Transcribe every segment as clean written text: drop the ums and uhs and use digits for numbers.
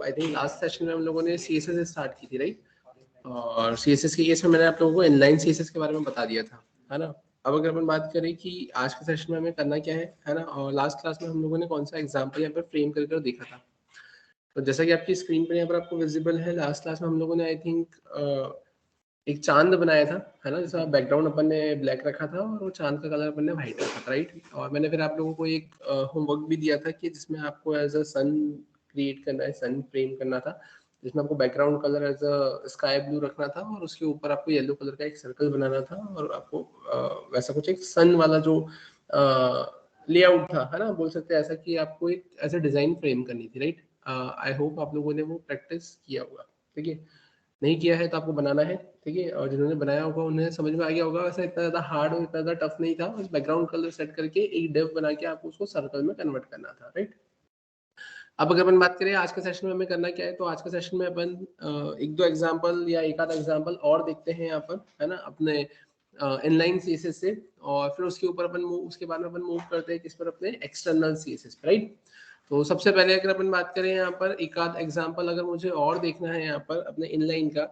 I think last session में हम लोगों ने CSS से स्टार्ट की थी, राइट? और CSS के केस में मैंने आप लोगों को इनलाइन CSS के बारे में बता दिया था, है ना? अब अगर अपन बात करें कि आज के सेशन में हमें करना क्या है ना? और लास्ट क्लास में हम लोगों ने कौन सा एग्जाम्पल यहाँ पर फ्रेम कर देखा था। तो जैसा कि आपकी स्क्रीन पर यहाँ पर आपको विजिबल है, लास्ट क्लास में हम लोगों ने आई थिंक एक चांद बनाया था, है ना? जैसा बैकग्राउंड अपन ने ब्लैक रखा था और वो चांद का कलर अपन ने व्हाइट रखा था, राइट? और मैंने फिर आप लोगों को एक होमवर्क भी दिया था कि जिसमें आपको एज अ सन क्रिएट करना है, सन फ्रेम करना था, जिसमें आपको background colour as a sky blue रखना था और उसके ऊपर आपको येलो कलर का एक सर्कल बनाना था और आपको वैसा कुछ एक सन वाला जो लेआउट था, है ना, बोल सकते हैं ऐसा, कि आपको एक ऐसा डिजाइन फ्रेम करनी थी, राइट? आई होप आप लोगों ने वो प्रैक्टिस किया होगा, ठीक है? नहीं किया है तो आपको बनाना है, ठीक है? और जिन्होंने बनाया होगा उन्हें समझ में आ गया होगा। वैसा इतना ज़्यादा हार्ड और इतना ज़्यादा टफ नहीं था, बस बैकग्राउंड कलर सेट करके एक डिव बना के आपको उसको सर्कल में कन्वर्ट करना था, राइट? अब अगर अपन बात करें आज के सेशन में हमें करना क्या है, तो आज के सेशन में अपन एक दो एग्जांपल या एक आधा एग्जांपल और देखते हैं यहाँ पर, है ना, अपने इनलाइन सीएसएस से, और फिर उसके ऊपर अपन उसके बाद में अपन मूव करते हैं किस पर, अपने एक्सटर्नल सीएसएस, राइट? तो सबसे पहले अगर अपन बात करें यहाँ पर एक आध एग्जांपल अगर मुझे और देखना है यहाँ पर अपने इनलाइन का,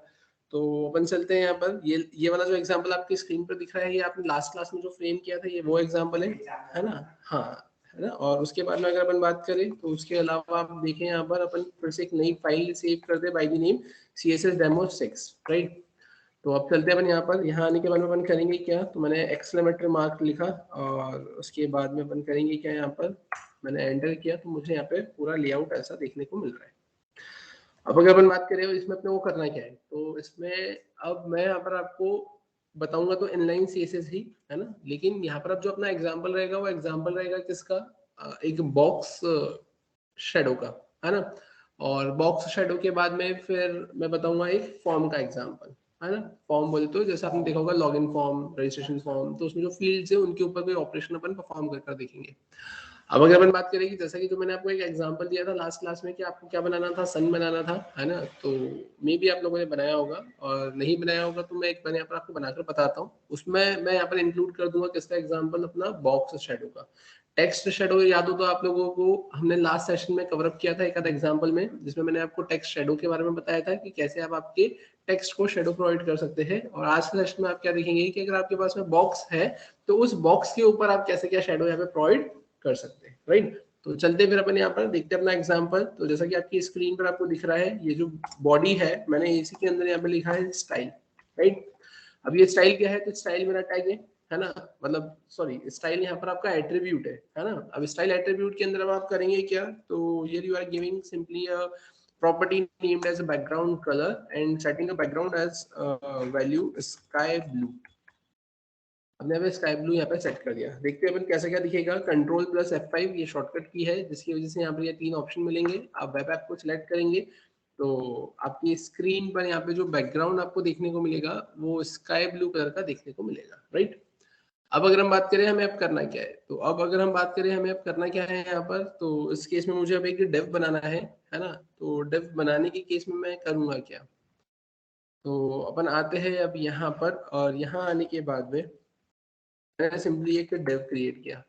तो अपन चलते हैं यहाँ पर। ये वाला जो एग्जांपल आपकी स्क्रीन पर दिख रहा है, ये आपने लास्ट क्लास में जो फ्रेम किया था, ये वो एग्जांपल है ना? हाँ, है ना? और उसके बाद में अगर अपन बात करें तो उसके अलावा आप देखें यहाँ पर अपन फिर से एक नई फाइल सेव कर दे by the name CSS Demo 6, right? तो अब चलते हैं अपन यहाँ पर। यहाँ आने के बाद में अपन करेंगे क्या, तो मैंने एक्सक्लेमेटरी मार्क लिखा और उसके बाद में अपन करेंगे क्या, यहाँ पर मैंने एंटर किया तो मुझे यहाँ पे पूरा लेआउट ऐसा देखने को मिल रहा है। अब अगर अपन बात करें इसमें अपने को करना क्या है, तो इसमें अब मैं यहाँ पर आपको बताऊंगा तो इनलाइन CSS ही, है ना? लेकिन यहाँ पर अब जो अपना एग्जांपल रहेगा वो एग्जांपल रहेगा किसका, एक बॉक्स शेडो का, है ना? और बॉक्स शेडो के बाद में फिर मैं बताऊंगा एक फॉर्म का एग्जांपल, है ना? फॉर्म बोले तो जैसे आपने देखा होगा लॉगिन फॉर्म, रजिस्ट्रेशन फॉर्म, तो उसमें जो फील्ड्स है उनके ऊपर कोई ऑपरेशन अपन परफॉर्म कर देखेंगे। अब अगर अपन बात करें कि जैसा कि जो मैंने आपको एक एग्जांपल दिया था लास्ट क्लास में कि आपको क्या बनाना था, सन बनाना था, है ना? तो मे भी आप लोगों ने बनाया होगा, और नहीं बनाया होगा तो मैं एक बार यहाँ पर आपको बनाकर बताता हूँ। उसमें मैं यहाँ पर इंक्लूड कर दूंगा किसका एग्जांपल, अपना बॉक्स शेडो का। टेक्स्ट शेडो याद हो तो आप लोगों को हमने लास्ट सेशन में कवर अप किया था एक आध एग्जांपल में, जिसमें मैंने आपको टेक्स्ट शेडो के बारे में बताया था कि कैसे आप आपके टेक्स्ट को शेडो प्रोवाइड कर सकते हैं। और आज के सेशन में आप क्या देखेंगे कि अगर आपके पास में बॉक्स है तो उस बॉक्स के ऊपर आप कैसे क्या शेडो यहाँ पे प्रोवाइड कर सकते हैं, राइट? तो चलते फिर अपन यहाँ पर देखते हैं अपना एग्जांपल। तो जैसा कि आपकी स्क्रीन पर आपको दिख रहा है, ये जो बॉडी है मैंने इसी के अंदर यहाँ पे लिखा है स्टाइल, राइट? अब ये स्टाइल क्या है, तो स्टाइल मेरा टैग है ना, मतलब सॉरी स्टाइल यहाँ पर आपका एट्रीब्यूट है ना? अब स्टाइल एट्रीब्यूट के अंदर अब आप करेंगे क्या, तो ये you are giving simply a property named as a background color and setting a background as value sky blue। हमने अब स्काई ब्लू यहाँ पे सेट कर दिया। देखते हैं अपन कैसा क्या दिखेगा। कंट्रोल प्लस F5 ये शॉर्टकट की है जिसकी वजह से यहाँ पर ये तीन ऑप्शन मिलेंगे। आप वेब ऐप को सिलेक्ट करेंगे तो आपकी स्क्रीन पर यहाँ पे जो बैकग्राउंड आपको देखने को मिलेगा वो स्काई ब्लू कलर का देखने को मिलेगा, राइट? अब अगर हम बात करें हमें अब करना क्या है, तो अब अगर हम बात करें हमें अब करना क्या है यहाँ पर, तो इस केस में मुझे अब एक डिव बनाना है ना? तो डिव बनाने के केस में मैं करूँगा क्या, तो अपन आते हैं अब यहाँ पर, और यहाँ आने के बाद में मैंने सिंपली एक डिव क्रिएट किया।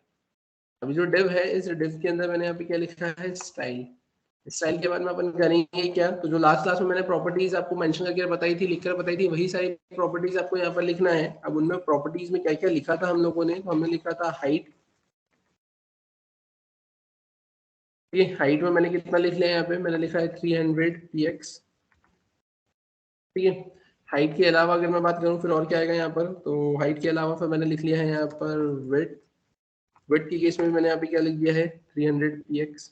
अभी जो डिव है इस डिव के अंदर मैंने अभी क्या लिखा है, स्टाइल। स्टाइल के बाद में अपन करेंगे क्या, तो जो लास्ट क्लास में मैंने प्रॉपर्टीज आपको मेंशन करके बताई थी, लिखकर बताई थी, वही सारी प्रॉपर्टीज आपको यहाँ पर लिखना है। अब उनमें प्रॉपर्टीज में क्या क्या लिखा था हम लोगों ने, तो हमने लिखा था हाइट। ये हाइट में मैंने कितना लिख लिया, यहाँ पे मैंने लिखा है 300 px, ठीक है? हाइट के अलावा अगर मैं बात करूँ फिर और क्या आएगा यहाँ पर, तो हाइट के अलावा फिर मैंने लिख लिया है यहाँ पर विड्थ। विड्थ की केस में मैंने यहाँ पे क्या लिख दिया है, 300 px,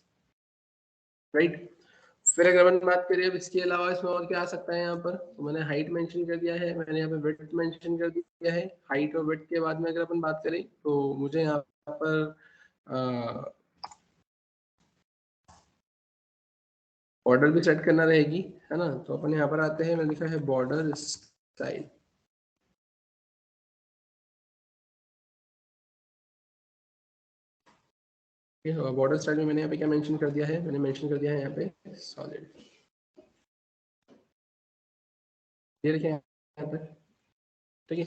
राइट? फिर अगर अपन बात करें अब इसके अलावा इसमें और क्या आ सकता है यहाँ पर, तो मैंने हाइट मेंशन कर दिया है, मैंने यहाँ पे विड्थ मेंशन कर दिया है। हाइट और विड्थ के बाद में अगर अपन बात करें तो मुझे यहाँ पर बॉर्डर भी सेट करना रहेगी, है ना? तो अपन यहाँ पर आते हैं, मैंने लिखा है बॉर्डर स्टाइल। बॉर्डर स्टाइल में मैंने यहाँ पे क्या मेंशन कर दिया है, मैंने मेंशन कर दिया है यहाँ पे सॉलिड। ये देखिए यहाँ पर, ठीक है?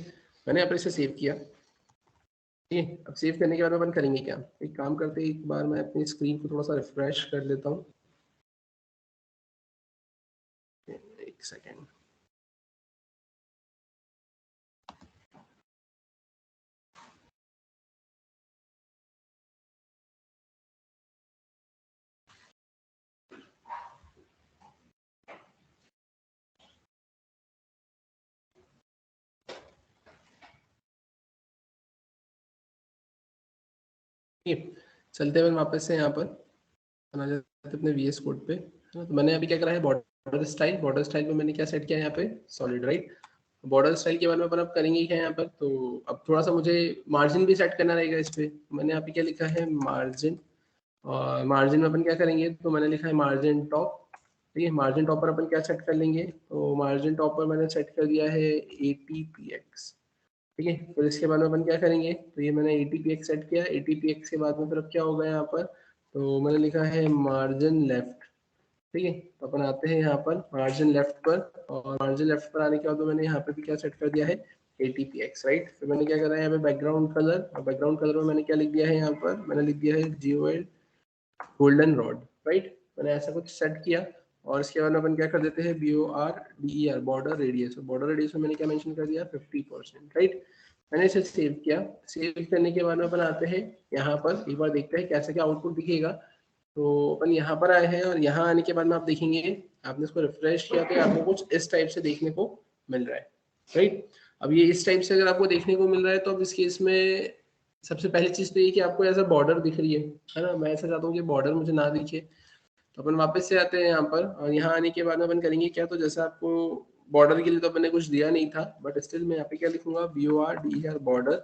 मैंने यहाँ पर इसे सेव किया, ठीक है? अब सेव करने के बाद अपन करेंगे क्या, एक काम करते हैं, एक बार मैं अपनी स्क्रीन को थोड़ा सा रिफ्रेश कर लेता हूँ। एक सेकेंड। चलते हैं वापस से यहाँ पर अपने VS कोड पे। तो मैंने अभी क्या करा है, बॉर्डर स्टाइल पे मैंने क्या सेट किया है यहाँ पे, सॉलिड, राइट। बॉर्डर स्टाइल के बारे में अपन अब करेंगे क्या यहाँ पर, तो अब थोड़ा सा मुझे मार्जिन भी सेट करना रहेगा इस पे। मैंने यहाँ पे क्या लिखा है, मार्जिन, और मार्जिन में अपन क्या करेंगे, तो मैंने लिखा है मार्जिन टॉप। ठीक है, मार्जिन टॉप पर अपन क्या सेट कर लेंगे, तो मार्जिन टॉप पर मैंने सेट कर दिया है ATPX। ठीक है, फिर इसके बाद में अपन क्या करेंगे, तो ये मैंने ATPX सेट किया। ATPX के बाद में फिर अब क्या होगा यहाँ पर, तो मैंने लिखा है मार्जिन लेफ्ट। ठीक है, तो अपन आते हैं यहाँ पर मार्जिन लेफ्ट पर, और मार्जिन लेफ्ट पर आने के बाद तो मैंने यहाँ पे भी क्या सेट कर दिया है, ATPX, राइट। फिर मैंने क्या करा है यहाँ पे बैकग्राउंड कलर, और बैकग्राउंड कलर में मैंने क्या लिख दिया है यहाँ पर, मैंने लिख दिया है GOL गोल्डन रॉड, राइट। मैंने ऐसा कुछ सेट किया, और इसके बाद अपन क्या कर देते हैं, BORDER border radius. Border radius में मैंने क्या मेंशन कर दिया, 50%, राइट। मैंने इसे सेव किया। सेव करने के बाद में अपन आते हैं यहाँ पर, एक बार देखते हैं कैसे क्या आउटपुट दिखेगा। तो अपन यहाँ पर आए हैं, और यहाँ आने के बाद में आप देखेंगे, आपने इसको रिफ्रेश किया तो आपको कुछ इस टाइप से देखने को मिल रहा है, राइट। अब ये इस टाइप से अगर आपको देखने को मिल रहा है, तो अब इस केस में सबसे पहली चीज तो ये कि आपको ऐसा बॉर्डर दिख रही है ना। मैं ऐसा चाहता हूँ कि बॉर्डर मुझे ना दिखे, तो अपन वापस से आते हैं यहाँ पर, और यहाँ आने के बाद में अपन करेंगे क्या, तो जैसा आपको बॉर्डर के लिए तो मैंने कुछ दिया नहीं था, बट स्टिल मैं यहाँ पे क्या लिखूंगा, BORDER बॉर्डर।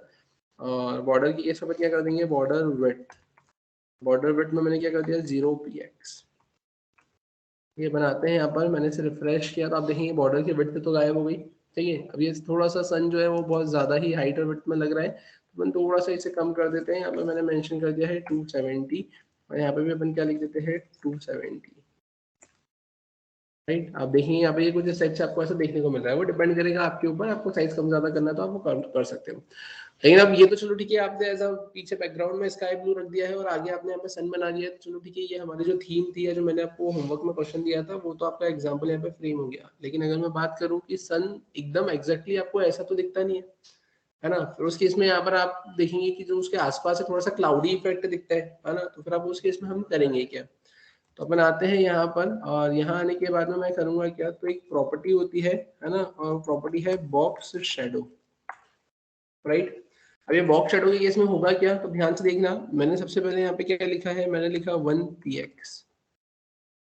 और बॉर्डर की केस में क्या कर देंगे, बॉर्डर विड्थ में मैंने क्या कर दिया, 0px। ये बनाते हैं यहाँ पर, मैंने इसे रिफ्रेश किया तो आप देखेंगे बॉर्डर की विड्थ तो गायब हो गई। ठीक है, अब ये थोड़ा सा सन जो है वो बहुत ज्यादा ही हाइट और विड्थ में लग रहा है, तो अपन थोड़ा सा इसे कम कर देते हैं। यहाँ पे मैंने मेंशन कर दिया है 270, और यहाँ पे भी अपन क्या लिख देते हैं, 270, राइट। आप देखिए यहाँ पे ये कुछ इस टाइप से आपको ऐसा देखने को मिल रहा है। वो डिपेंड करेगा आपके ऊपर, आपको साइज कम ज्यादा करना है तो आप वो कर सकते हो। लेकिन अब ये तो चलो ठीक है, आपने ऐसा पीछे बैकग्राउंड में स्काई ब्लू रख दिया है, और आगे आपने यहाँ पे सन बना दिया है, तो चलो ठीक है, ये हमारी जो थीम थी, या जो मैंने आपको होमवर्क में क्वेश्चन दिया था, वो तो आपका एग्जाम्पल यहाँ पे फ्रेम हो गया। लेकिन अगर मैं बात करूँ कि सन एकदम एग्जैक्टली आपको ऐसा तो दिखता नहीं है ना। फिर उस केस में यहाँ पर आप देखेंगे कि जो उसके आसपास है थोड़ा सा क्लाउडी इफेक्ट दिखता है ना। तो फिर आप उस केस में हम करेंगे क्या, तो अपन आते हैं यहाँ पर, और यहाँ आने के बाद में मैं करूंगा क्या, तो एक प्रॉपर्टी होती है ना, और प्रॉपर्टी है बॉक्स शेडो, राइट। अब ये बॉक्स शेडो के केस में होगा क्या, तो ध्यान से देखना। मैंने सबसे पहले यहाँ पे क्या लिखा है, मैंने लिखा 1px।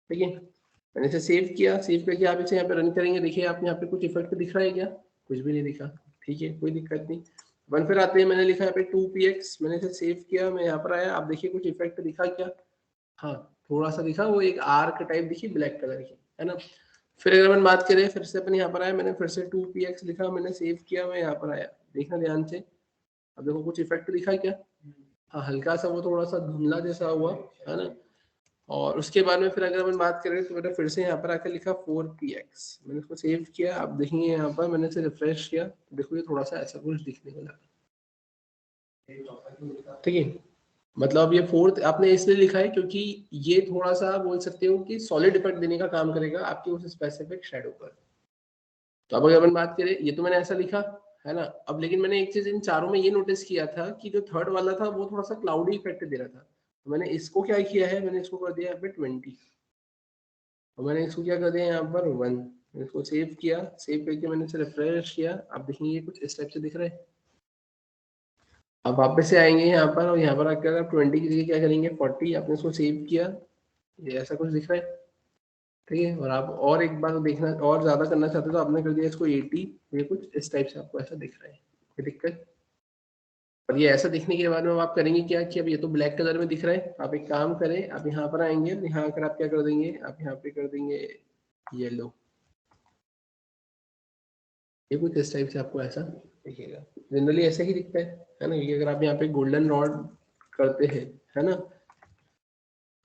ठीक है, मैंने इसे सेव किया। सेव करके आप इसे यहाँ पे रन करेंगे, देखिए आप यहाँ पे कुछ इफेक्ट दिख रहा है क्या, कुछ भी नहीं दिखा। ठीक है, कोई दिक्कत नहीं। वन फिर आते हैं, मैंने लिखा है यहाँ पे 2px, मैंने इसे सेव किया, मैं यहाँ पर आया, आप देखिए कुछ इफेक्ट दिखा क्या, हाँ थोड़ा सा दिखा, वो एक आर्क टाइप दिखी ब्लैक कलर की, है ना। फिर अगर अपन बात करें, फिर से अपन यहाँ पर आया, मैंने फिर से 2px लिखा, मैंने सेव किया, मैं यहाँ पर आया, देखना ध्यान से। अब देखो कुछ इफेक्ट दिखा क्या, हाँ हल्का सा वो थोड़ा सा धुंधला जैसा हुआ, है ना। और उसके बाद में फिर अगर अपन बात करें, तो मैंने फिर से यहाँ पर आकर लिखा 4px, मैंने उसको सेव किया। आप देखेंगे यहाँ पर मैंने इसे रिफ्रेश किया, तो देखो ये थोड़ा सा ऐसा कुछ दिखने को लगा। ठीक है, मतलब ये फोर्थ आपने इसलिए लिखा है क्योंकि ये थोड़ा सा बोल सकते हो कि सॉलिड इफेक्ट देने का काम करेगा आपके उस स्पेसिफिक शेडो पर। तो अब अगर अपन बात करें, ये तो मैंने ऐसा लिखा, है ना। अब लेकिन मैंने एक चीज इन चारों में ये नोटिस किया था कि जो थर्ड वाला था वो थोड़ा सा क्लाउडी इफेक्ट दे रहा था, तो मैंने इसको क्या किया है, मैंने इसको कर दिया यहाँ पे 20, और मैंने इसको क्या कर दिया यहाँ पर 1। इसको सेव किया, सेव करके मैंने इसे रिफ्रेश किया, आप देखेंगे कुछ इस टाइप से दिख रहा है। अब वापस से आएंगे यहाँ पर, और यहाँ पर आकर आप 20 की जगह क्या करेंगे, 40, आपने इसको सेव किया, ये ऐसा कुछ दिख रहा है। ठीक है, और आप और एक बार देखना और ज्यादा करना चाहते हो तो आपने कर दिया इसको 80, ये कुछ इस टाइप से आपको ऐसा दिख रहा है, कोई दिक्कत। और ये ऐसा दिखने के बाद में आप करेंगे क्या, कि अब ये तो ब्लैक कलर में दिख रहा है, आप एक काम करें, आप यहाँ पर आएंगे, यहाँ आकर आप क्या कर देंगे, आप यहाँ पे कर देंगे येलो, ये कुछ इस टाइप से आपको ऐसा दिखेगा। जनरली ऐसा ही दिखता है ना। ये अगर आप यहाँ पे गोल्डन रॉड करते हैं, है ना,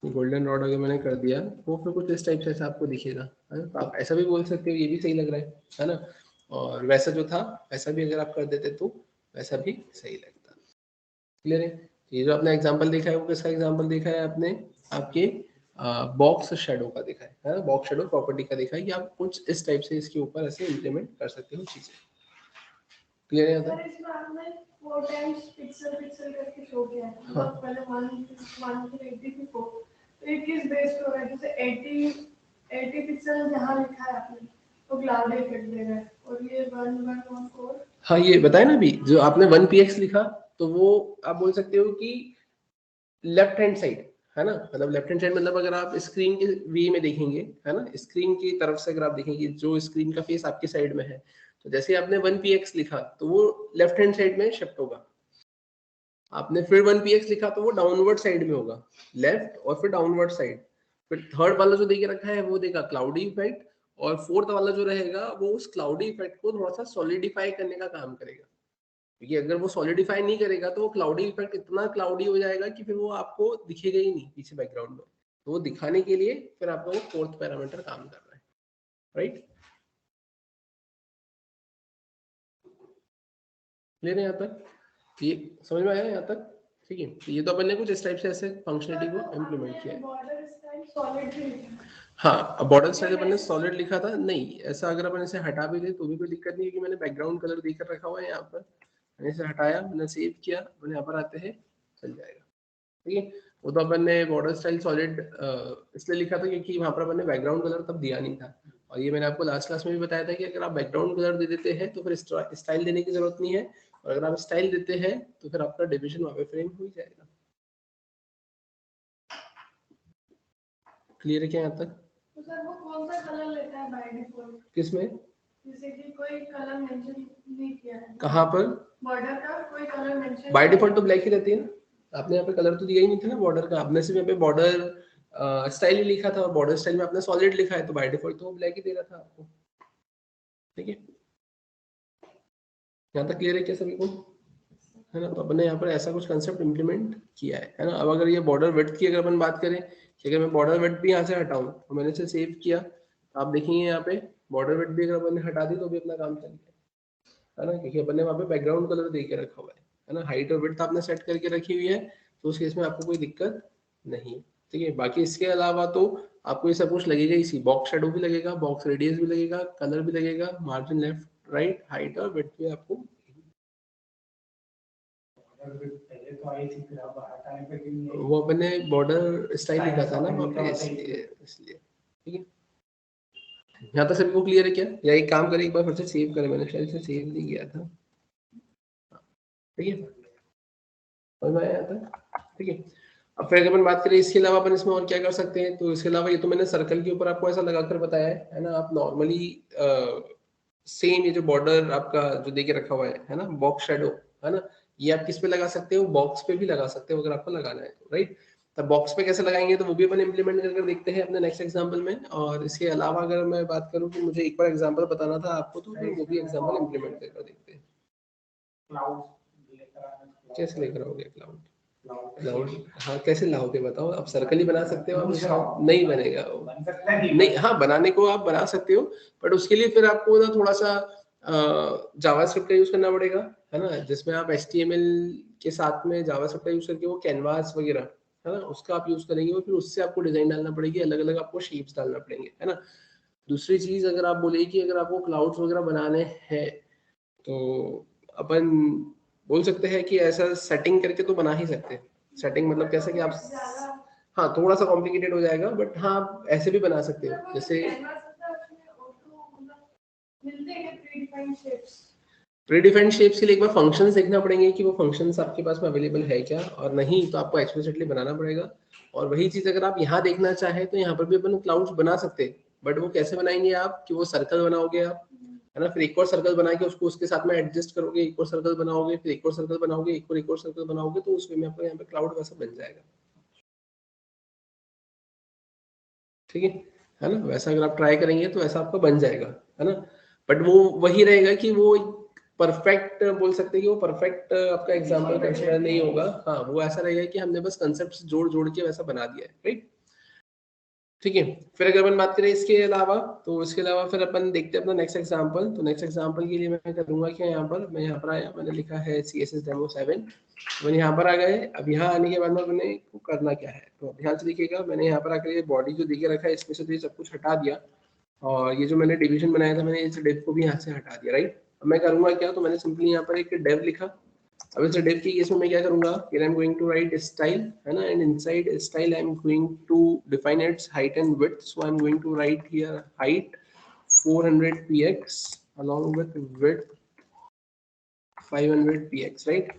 गोल्डन रॉड अगर मैंने कर दिया, वो फिर कुछ इस टाइप से ऐसा आपको दिखेगा, है ना। तो आप ऐसा भी बोल सकते हो, ये भी सही लग रहा है ना। और वैसा जो था वैसा भी अगर आप कर देते तो वैसा भी सही लगता। क्लियर है। ये जो आपने एग्जांपल देखा है वो किसका एग्जांपल देखा है आपने, आपके बॉक्स शेडो का देखा है ना, बॉक्स शेडो प्रॉपर्टी का देखा है कि आप कुछ इस टाइप से इसके ऊपर ऐसे इम्प्लीमेंट कर सकते हो चीजें। क्लियर है? सर इसमें आपने 4 टाइम्स पिक्सल पिक्सल करके शो किया है, मतलब पहले 1 to 84, तो ये किस बेस पे हो रहा है? जैसे 80 पिक्सल जहाँ लिखा है आपने तो क्लाउड इफेक्ट दे रहा है, और ये 1114। हाँ ये बताया ना अभी, जो आपने 1px लिखा तो वो आप बोल सकते हो कि लेफ्ट हैंड साइड है ना, मतलब लेफ्ट हैंड साइड मतलब अगर आप स्क्रीन के वे में देखेंगे है ना, स्क्रीन की तरफ से अगर आप देखेंगे जो स्क्रीन का फेस आपकी साइड में है, तो जैसे आपने 1px लिखा तो वो लेफ्ट हैंड साइड में शिफ्ट होगा। आपने फिर 1px लिखा तो वो डाउनवर्ड साइड में होगा, लेफ्ट और फिर डाउनवर्ड साइड। फिर थर्ड वाला जो देके रखा है वो देगा क्लाउडी इफेक्ट, और फोर्थ वाला जो रहेगा वो उस क्लाउडी इफेक्ट को थोड़ा सा सॉलिडिफाई करने का काम करेगा, क्योंकि अगर वो सॉलिडिफाई नहीं करेगा तो वो क्लाउडी इफेक्ट इतना क्लाउडी हो जाएगा कि फिर वो आपको दिखेगा ही नहीं पीछे बैकग्राउंड में। तो वो दिखाने के लिए फिर आपका वो फोर्थ पैरामीटर काम कर रहा है, राइट? क्लियर है यहाँ तक? ये समझ में आया यहाँ तक? ठीक है, तो ये तो अपन ने कुछ इस टाइप से ऐसे फंक्शनलिटी को इम्प्लीमेंट किया है। बॉर्डर स्टाइल सॉलिड भी लिखा है। हाँ, बॉर्डर स्टाइल अपन ने सॉलिड लिखा था, नहीं ऐसा अगर अपन इसे हटा भी दे तो भी कोई दिक्कत नहीं, क्योंकि मैंने बैकग्राउंड कलर देकर रखा हुआ है यहाँ पर। मैंने इसे हटाया, मैंने सेव किया, अपन यहाँ पर आते हैं, चल जाएगा। ठीक है, वो तो अपन ने बॉर्डर स्टाइल सॉलिड इसलिए लिखा था क्योंकि वहां पर अपन ने बैकग्राउंड कलर तब दिया नहीं था, और ये मैंने आपको लास्ट क्लास में भी बताया था कि अगर आप बैकग्राउंड कलर दे देते हैं तो फिर स्टाइल देने की जरूरत नहीं है, और अगर आप स्टाइल देते हैं तो फिर आपका डिविजन वहां पे फ्रेम हो जाएगा। क्लियर है क्या यहाँ तक? तो सर वो कौन सा कलर लेता है बाय डिफॉल्ट? किसमें? जैसे कि कोई कलर मेंशन नहीं किया है कहाँ पर? बॉर्डर का कोई कलर मेंशन। बाय डिफॉल्ट तो ब्लैक ही रहती है ना, आपने यहाँ पे कलर तो दिया ही नहीं था ना बॉर्डर का, आपने सिर्फ यहाँ पे बॉर्डर स्टाइल ही लिखा था, और बॉर्डर स्टाइल में आपने सॉलिड लिखा है, तो बाय डिफॉल्ट तो वो ब्लैक ही दे रहा था आपको। ठीक है, यहाँ तक क्लियर है क्या सभी को? है ना, तो अपने यहाँ पर ऐसा कुछ कंसेप्ट इंप्लीमेंट किया है ना। अब अगर ये बॉर्डर विड्थ की अगर अपन बात करें कि अगर मैं बॉर्डर विड्थ भी यहाँ से हटाऊं तो मैंने इसे सेव किया, तो आप देखेंगे यहाँ पे बॉर्डर विड्थ भी अगर अपन ने हटा दी तो भी अपना काम चल गया, है ना, क्योंकि अपन ने वहाँ पे बैकग्राउंड कलर दे के रखा हुआ है ना। हाइट और विड्थ आपने सेट करके रखी हुई है, तो उस केस में आपको कोई दिक्कत नहीं। ठीक है, बाकी इसके अलावा तो आपको ये सब कुछ लगेगा ही, बॉक्स शेडो भी लगेगा, बॉक्स रेडियस भी लगेगा, कलर भी लगेगा, मार्जिन लेफ्ट राइट, हाइट और विड्थ भी आपको। वो अपने बॉर्डर स्टाइल लिखा था ना वहाँ पे, इसलिए। ठीक है, यहाँ तक सभी को क्लियर है क्या? या एक काम करें, एक बार फिर से सेव करें, मैंने शायद से सेव नहीं किया था। ठीक है, समझ में आया यहाँ तक? ठीक है, अब फिर अपन बात करें इसके अलावा अपन इसमें और क्या कर सकते हैं, तो इसके अलावा ये तो मैंने सर्कल के ऊपर आपको ऐसा लगाकर बताया है ना। आप नॉर्मली सेम ये जो बॉर्डर आपका जो देके रखा हुआ है ना, बॉक्स शेडो, है ना, ये आप किस पे लगा सकते हो? बॉक्स पे भी लगा सकते हो अगर आपको लगाना है तो, राइट। तब बॉक्स पे कैसे लगाएंगे तो वो भी अपन इम्प्लीमेंट करके देखते हैं अपने नेक्स्ट एग्जांपल में। और इसके अलावा अगर मैं बात करूं कि मुझे एक बार एग्जांपल बताना था आपको, तो फिर वो भी एग्जांपल इम्प्लीमेंट करके देखते हैं। कैसे लेकर आओगे क्लाउड? क्लाउड हाँ कैसे लाओगे बताओ? आप सर्कल ही बना सकते हो, आप नहीं बनेगा वो, नहीं। हाँ बनाने को आप बना सकते हो, बट उसके लिए फिर आपको ना थोड़ा सा जावास्क्रिप्ट का यूज करना पड़ेगा, है ना, जिसमें आप HTML के साथ में जावास्क्रिप्ट का यूज करके वो कैनवास वगैरह, है ना, उसका आप यूज करेंगे, और फिर उससे आपको डिजाइन डालना पड़ेगी, अलग अलग आपको शेप्स डालना पड़ेंगे, है ना। दूसरी चीज अगर आप बोले कि अगर आपको क्लाउड्स वगैरह बनाने हैं तो अपन बोल सकते हैं कि ऐसा सेटिंग करके तो बना ही सकते हैं। सेटिंग मतलब कैसे कि आप, हाँ थोड़ा सा कॉम्प्लिकेटेड हो जाएगा, बट हाँ आप ऐसे भी बना सकते हो, जैसे प्रीडिफाइंड शेप्स के लिए एक बार फंक्शंस देखना पड़ेंगे कि वो फंक्शंस आपके पास में अवेलेबल है क्या, और नहीं तो आपको एक्सप्लिसिटली बनाना पड़ेगा। और वही चीज अगर आप यहाँ देखना चाहें तो यहाँ पर भी अपन क्लाउड्स बना सकते हैं, बट वो कैसे बनाएंगे आप कि वो सर्कल बनाओगे आप, है ना, फिर एक और सर्कल बना के उसको उसके साथ में एडजस्ट करोगे, एक और सर्कल बनाओगे, फिर एक और सर्कल बनाओगे, एक और सर्कल बनाओगे, तो उस वे में आपको यहाँ पे क्लाउड वैसा बन जाएगा। ठीक है ना, वैसा अगर आप ट्राई करेंगे तो ऐसा आपका बन जाएगा, है ना। बट वो वही रहेगा कि वो परफेक्ट बोल सकते हैं कि वो परफेक्ट आपका एग्जांपल कंसीडर नहीं होगा। हाँ वो ऐसा रहेगा कि हमने बस कंसेप्ट जोड़ जोड़ के वैसा बना दिया है, राइट। ठीक है। फिर अगर अपन बात करें इसके अलावा, तो इसके अलावा फिर अपन देखते हैं अपना नेक्स्ट एग्जांपल। तो नेक्स्ट एग्जांपल के लिए मैं करूंगा क्या, यहाँ पर मैं यहाँ पर आया, मैंने लिखा है CSS डेमो 7, मैंने यहाँ पर आ गए। अब यहाँ आने के बाद में मैंने करना क्या है, तो ध्यान से देखिएगा, मैंने यहाँ पर आकर ये बॉडी जो देखे रखा है इसमें से तो ये सब कुछ हटा दिया, और ये जो मैंने डिवीजन बनाया था मैंने इस डेव को भी यहाँ से हटा दिया, राइट। अब मैं करूंगा क्या, तो मैंने सिंपली यहाँ पर एक डेव लिखा। अब इस डेव की केस में मैं क्या करूंगा, फिर I am going to write style, है ना, and inside style I am going to define its height and width. So I am going to write here height 400 px along with width 500 px, right.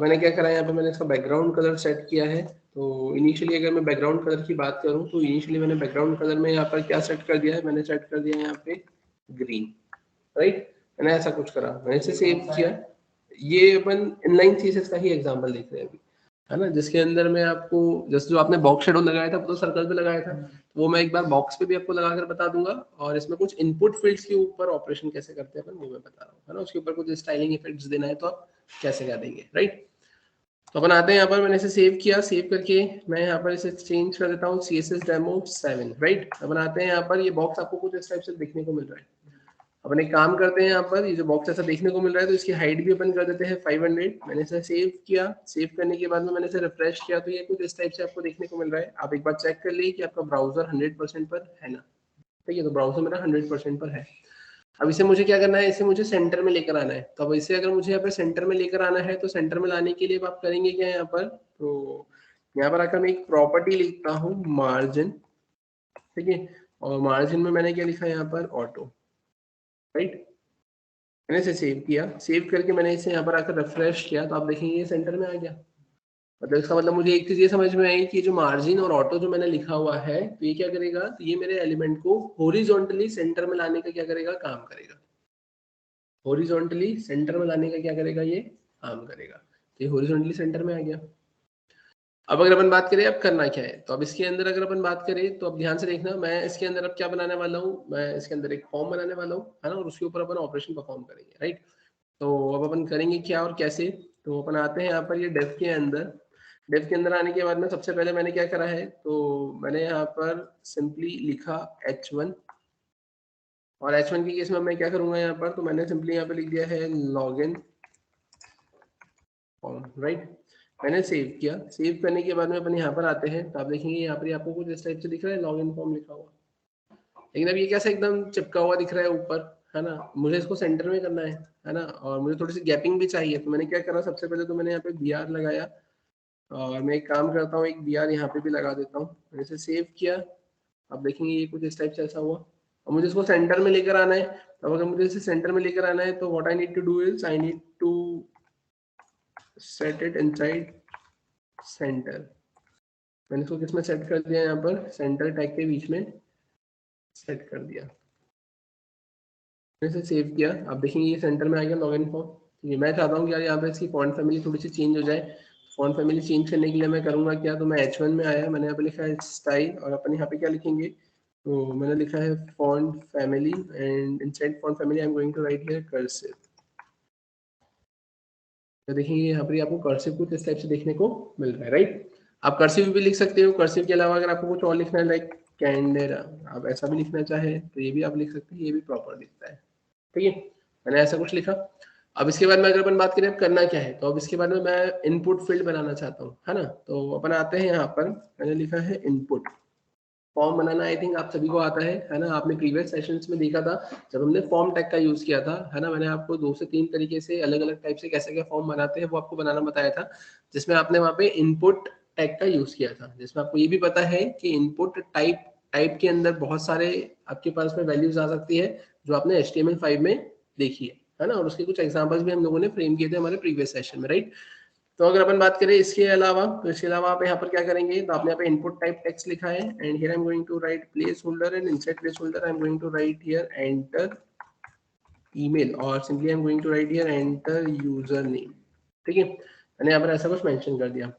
मैंने क्या करा है यहाँ पे, मैंने इसका बैकग्राउंड कलर सेट किया है। तो इनिशियली अगर मैं बैकग्राउंड कलर की बात करूँ, तो इनिशियली मैंने बैकग्राउंड कलर में यहाँ पर क्या सेट कर दिया है, मैंने सेट कर दिया है यहाँ पे ग्रीन, राइट। मैंने ऐसा कुछ करा, मैंने इसे सेव किया। ये अपन इनलाइन सीएसएस का ही एग्जांपल देख रहे हैं अभी, है ना, जिसके अंदर मैं आपको जैसे जो आपने बॉक्स शेडो लगाया था वो तो सर्कल पे लगाया था, तो वो मैं एक बार बॉक्स पे भी आपको लगाकर बता दूंगा, और इसमें कुछ इनपुट फील्ड्स के ऊपर ऑपरेशन कैसे करते हैं अपन वो मैं बता रहा हूँ, है ना। उसके ऊपर कुछ स्टाइलिंग इफेक्ट्स देना है तो आप कैसे कर देंगे, राइट। तो अपन आते हैं यहाँ पर, मैंने इसे सेव किया, सेव करके मैं यहाँ पर इसे चेंज कर देता हूँ CSS डेमो 7, राइट। अपन आते हैं यहाँ पर, ये बॉक्स आपको कुछ इस टाइप से देखने को मिल रहा है। अपन एक काम करते हैं, यहाँ पर ये जो बॉक्स ऐसा देखने को मिल रहा है, तो इसकी हाइट भी अपन कर देते हैं 500। मैंने इसे सेव किया, सेव करने के बाद में मैंने इसे रिफ्रेश किया, तो ये कुछ इस टाइप से आपको देखने को मिल रहा है। आप एक बार चेक कर लीजिए कि आपका ब्राउजर 100% पर है ना, ठीक है। तो ब्राउजर मेरा 100% पर है। अब इसे मुझे क्या करना है, इसे मुझे सेंटर में लेकर आना है। तो अब इसे अगर मुझे यहाँ पे सेंटर में लेकर आना है, तो सेंटर में लाने के लिए आप करेंगे क्या यहाँ पर, तो यहाँ पर आकर मैं एक प्रॉपर्टी लिखता हूँ मार्जिन, ठीक है। और मार्जिन में मैंने क्या लिखा है यहाँ पर, ऑटो, राइट। मैंने इसे सेव किया, सेव करके मैंने इसे यहाँ पर आकर रिफ्रेश किया, तो आप देखेंगे ये सेंटर में आ गया। मतलब इसका मतलब मुझे एक चीज ये समझ में आई कि जो मार्जिन और ऑटो जो मैंने लिखा हुआ है, तो ये क्या करेगा, तो ये मेरे एलिमेंट को हॉरिजॉन्टली सेंटर में लाने का क्या करेगा, काम करेगा। हॉरिजॉन्टली सेंटर में लाने का क्या करेगा, ये काम करेगा। तो ये हॉरिजॉन्टली सेंटर में आ गया। अब अगर अपन बात करें अब करना क्या है, तो अब इसके अंदर अगर अपन बात करें, तो अब ध्यान से देखना, मैं इसके अंदर अब क्या बनाने वाला हूँ, मैं इसके अंदर एक फॉर्म बनाने वाला हूँ, है ना, और उसके ऊपर अपन ऑपरेशन परफॉर्म करेंगे, राइट। तो अब अपन करेंगे क्या और कैसे, तो अपन आते हैं यहाँ पर ये डेव के अंदर। डेव के अंदर आने के बाद में सबसे पहले मैंने क्या करा है, तो मैंने यहाँ पर सिंपली लिखा H1, और H1 के केस में मैं क्या करूंगा यहाँ पर, तो मैंने सिंपली यहाँ पे लिख दिया है लॉगिन फॉर्म, राइट। मैंने सेव किया, सेव करने के बाद में अपन यहाँ पर आते हैं, तो आप देखेंगे यहाँ पर आपको कुछ इस टाइप से दिख रहा है लॉगिन फॉर्म लिखा हुआ, लेकिन अब ये कैसा एकदम चिपका हुआ दिख रहा है ऊपर, है ना। मुझे इसको सेंटर में करना है ना, और मुझे थोड़ी सी गैपिंग भी चाहिए। तो मैंने क्या करा, सबसे पहले तो मैंने यहाँ पे BR लगाया, और मैं एक काम करता हूँ, एक BR यहाँ पे भी लगा देता हूँ। मैंने इसे सेव किया, अब देखेंगे ये कुछ इस टाइप से ऐसा हुआ। और मुझे इसको सेंटर में लेकर आना है, अब अगर मुझे इसे सेंटर में लेकर आना है, तो what I need to do is I need to set it inside centre. मैंने इसको किसमें सेट कर दिया, यहाँ पर सेंटर टैग के बीच में सेट कर दिया, इसे सेव किया। अब देखेंगे ये सेंटर में आ गया लॉगिन फॉर्म। ठीक है, मैं चाहता हूँ कि यार यहाँ पे इसकी फॉन्ट फैमिली थोड़ी सी चेंज हो जाए। फॉन्ट फैमिली चेंज करने के लिए मैं करूँगा क्या, तो मैं H1 में आया, मैंने यहाँ पे लिखा है स्टाइल, और अपन यहाँ पे क्या लिखेंगे, तो मैंने लिखा है font family, and inside font family I am going to write here cursive. तो देखेंगे यहाँ पर आपको कर्सिव कुछ इस टाइप से देखने को मिल रहा है, राइट। आप कर्सिव भी लिख सकते हो, कर्सिव के अलावा अगर आपको कुछ और लिखना है लाइक कैंडेरा, आप ऐसा भी लिखना चाहे तो ये भी आप लिख सकते हैं, ये भी प्रॉपर दिखता है, ठीक है। मैंने ऐसा कुछ लिखा। अब इसके बाद में अगर अपन बात करें अब करना क्या है, तो अब इसके बाद में मैं इनपुट फील्ड बनाना चाहता हूँ, है ना। तो अपन आते हैं यहाँ पर, मैंने लिखा है input form banana. I think आप सभी को आता है ना। आपने प्रीवियस सेशंस में देखा था जब हमने फॉर्म टैग का यूज किया था, है ना। मैंने आपको 2 से 3 तरीके से अलग अलग टाइप से कैसे क्या फॉर्म बनाते हैं वो आपको बनाना बताया था, जिसमें आपने वहाँ पे इनपुट टैग का यूज किया था, जिसमें आपको ये भी पता है कि इनपुट टाइप के अंदर बहुत सारे आपके पास में वैल्यूज आ सकती है जो आपने HTML5 में देखी है ना। और उसके कुछ एग्जांपल्स भी हम लोगों ने फ्रेम किए थे हमारे प्रीवियस सेशन में, राइट। तो अगर अपन बात करें इसके अलावा, तो इसके अलावा आप यहाँ पर क्या करेंगे, तो आपने यहाँ पे इनपुट टाइप टेक्स्ट लिखा है, and here I am going to write placeholder, and inside placeholder I am going to write here enter email, और simply I am going to write here enter username, ठीक है। मैंने यहाँ पर ऐसा कुछ mention कर दिया।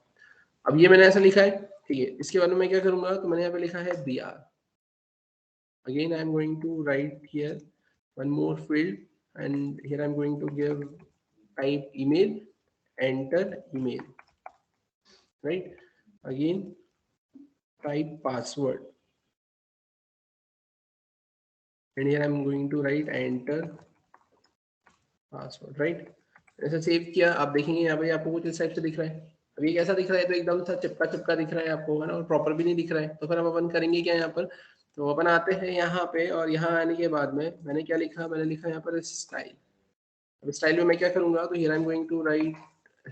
अब ये मैंने ऐसा लिखा है, ठीक है। इसके बाद में मैं क्या करूंगा, तो मैंने यहाँ पे लिखा है BR, again I am going to write here one more field, and here I am going to give type email, enter email, right. Again type password, and here I am going to write enter password, right. ऐसा save किया, आप देखेंगे यहाँ पे आपको कुछ इस type से दिख रहा है। अभी कैसा दिख रहा है, तो एकदम सा चिपका चिपका दिख रहा है आपको, है ना, और प्रॉपर भी नहीं दिख रहा है। तो फिर हम अपन करेंगे क्या यहाँ पर, तो अपन आते हैं यहाँ पे, और यहाँ आने के बाद में मैंने क्या लिखा, मैंने लिखा यहाँ पर स्टाइल। अब स्टाइल में मैं क्या करूंगा, तो here I am going to write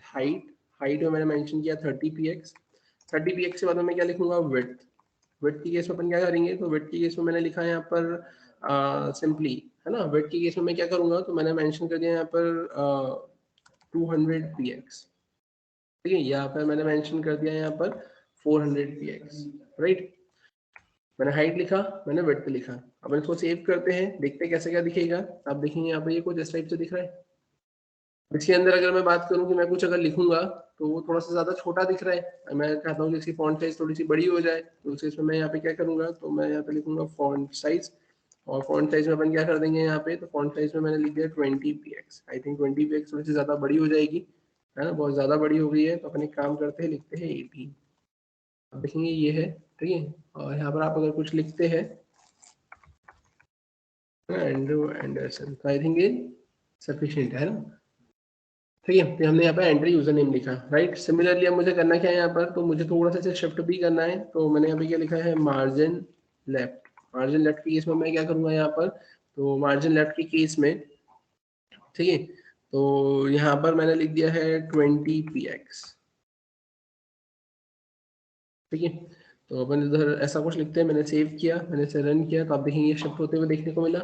height. Height में मैंने मेंशन किया 30 px। 30 px के बाद में मैं क्या लिखूंगा, विड्थ। विड्थ की केस में अपन क्या करेंगे, तो विड्थ की केस में मैंने लिखा है यहाँ पर सिंपली, है ना। विड्थ की केस में मैं क्या करूंगा, तो मैंने मेंशन कर दिया यहाँ पर 200 px, ठीक है। यहाँ पर मैंने मेंशन कर दिया यहाँ पर 400 px, राइट। मैंने हाइट लिखा, मैंने विड्थ लिखा। अब इसको सेव करते हैं, देखते हैं कैसे क्या दिखेगा। आप देखेंगे यहाँ पर ये कुछ इस टाइप से दिख रहा है। इसके अंदर अगर मैं बात करूं कि मैं कुछ अगर लिखूंगा, तो वो थोड़ा सा ज्यादा छोटा दिख रहा है। मैं चाहता हूँ कि इसकी फॉन्ट साइज थोड़ी सी बड़ी हो जाए, तो उस केस में मैं यहाँ पे क्या करूंगा, तो मैं यहाँ पे लिखूंगा फॉन्ट साइज। और फॉन्ट साइज में अपन क्या कर देंगे यहाँ पे, तो फॉन्ट साइज में मैंने लिख दिया 20 px। आई थिंक 20 px थोड़ी सी ज्यादा बड़ी हो जाएगी, है ना, बहुत ज्यादा बड़ी हो गई है। तो अपन एक काम करते हैं, लिखते हैं 18। अब देखेंगे ये है, ठीक है। और यहाँ पर आप अगर कुछ लिखते हैं एंड्रू एंडरसन, तो आई थिंक ये सफिशिएंट है ना, ठीक है। तो हमने यहाँ पे एंट्री यूजर नेम लिखा, राइट। सिमिलरली अब मुझे करना क्या है यहाँ पर, तो मुझे थोड़ा सा शिफ्ट भी करना है। तो मैंने यहाँ पे क्या लिखा है, मार्जिन लेफ्ट। मार्जिन लेफ्ट की केस में मैं क्या करूंगा यहाँ पर, तो मार्जिन लेफ्ट की केस में, ठीक है, तो यहाँ पर मैंने लिख दिया है 20 px, ठीक है। तो अपन इधर ऐसा कुछ लिखते हैं, मैंने सेव किया, मैंने इसे रन किया, तो आप देखेंगे शिफ्ट होते हुए देखने को मिला।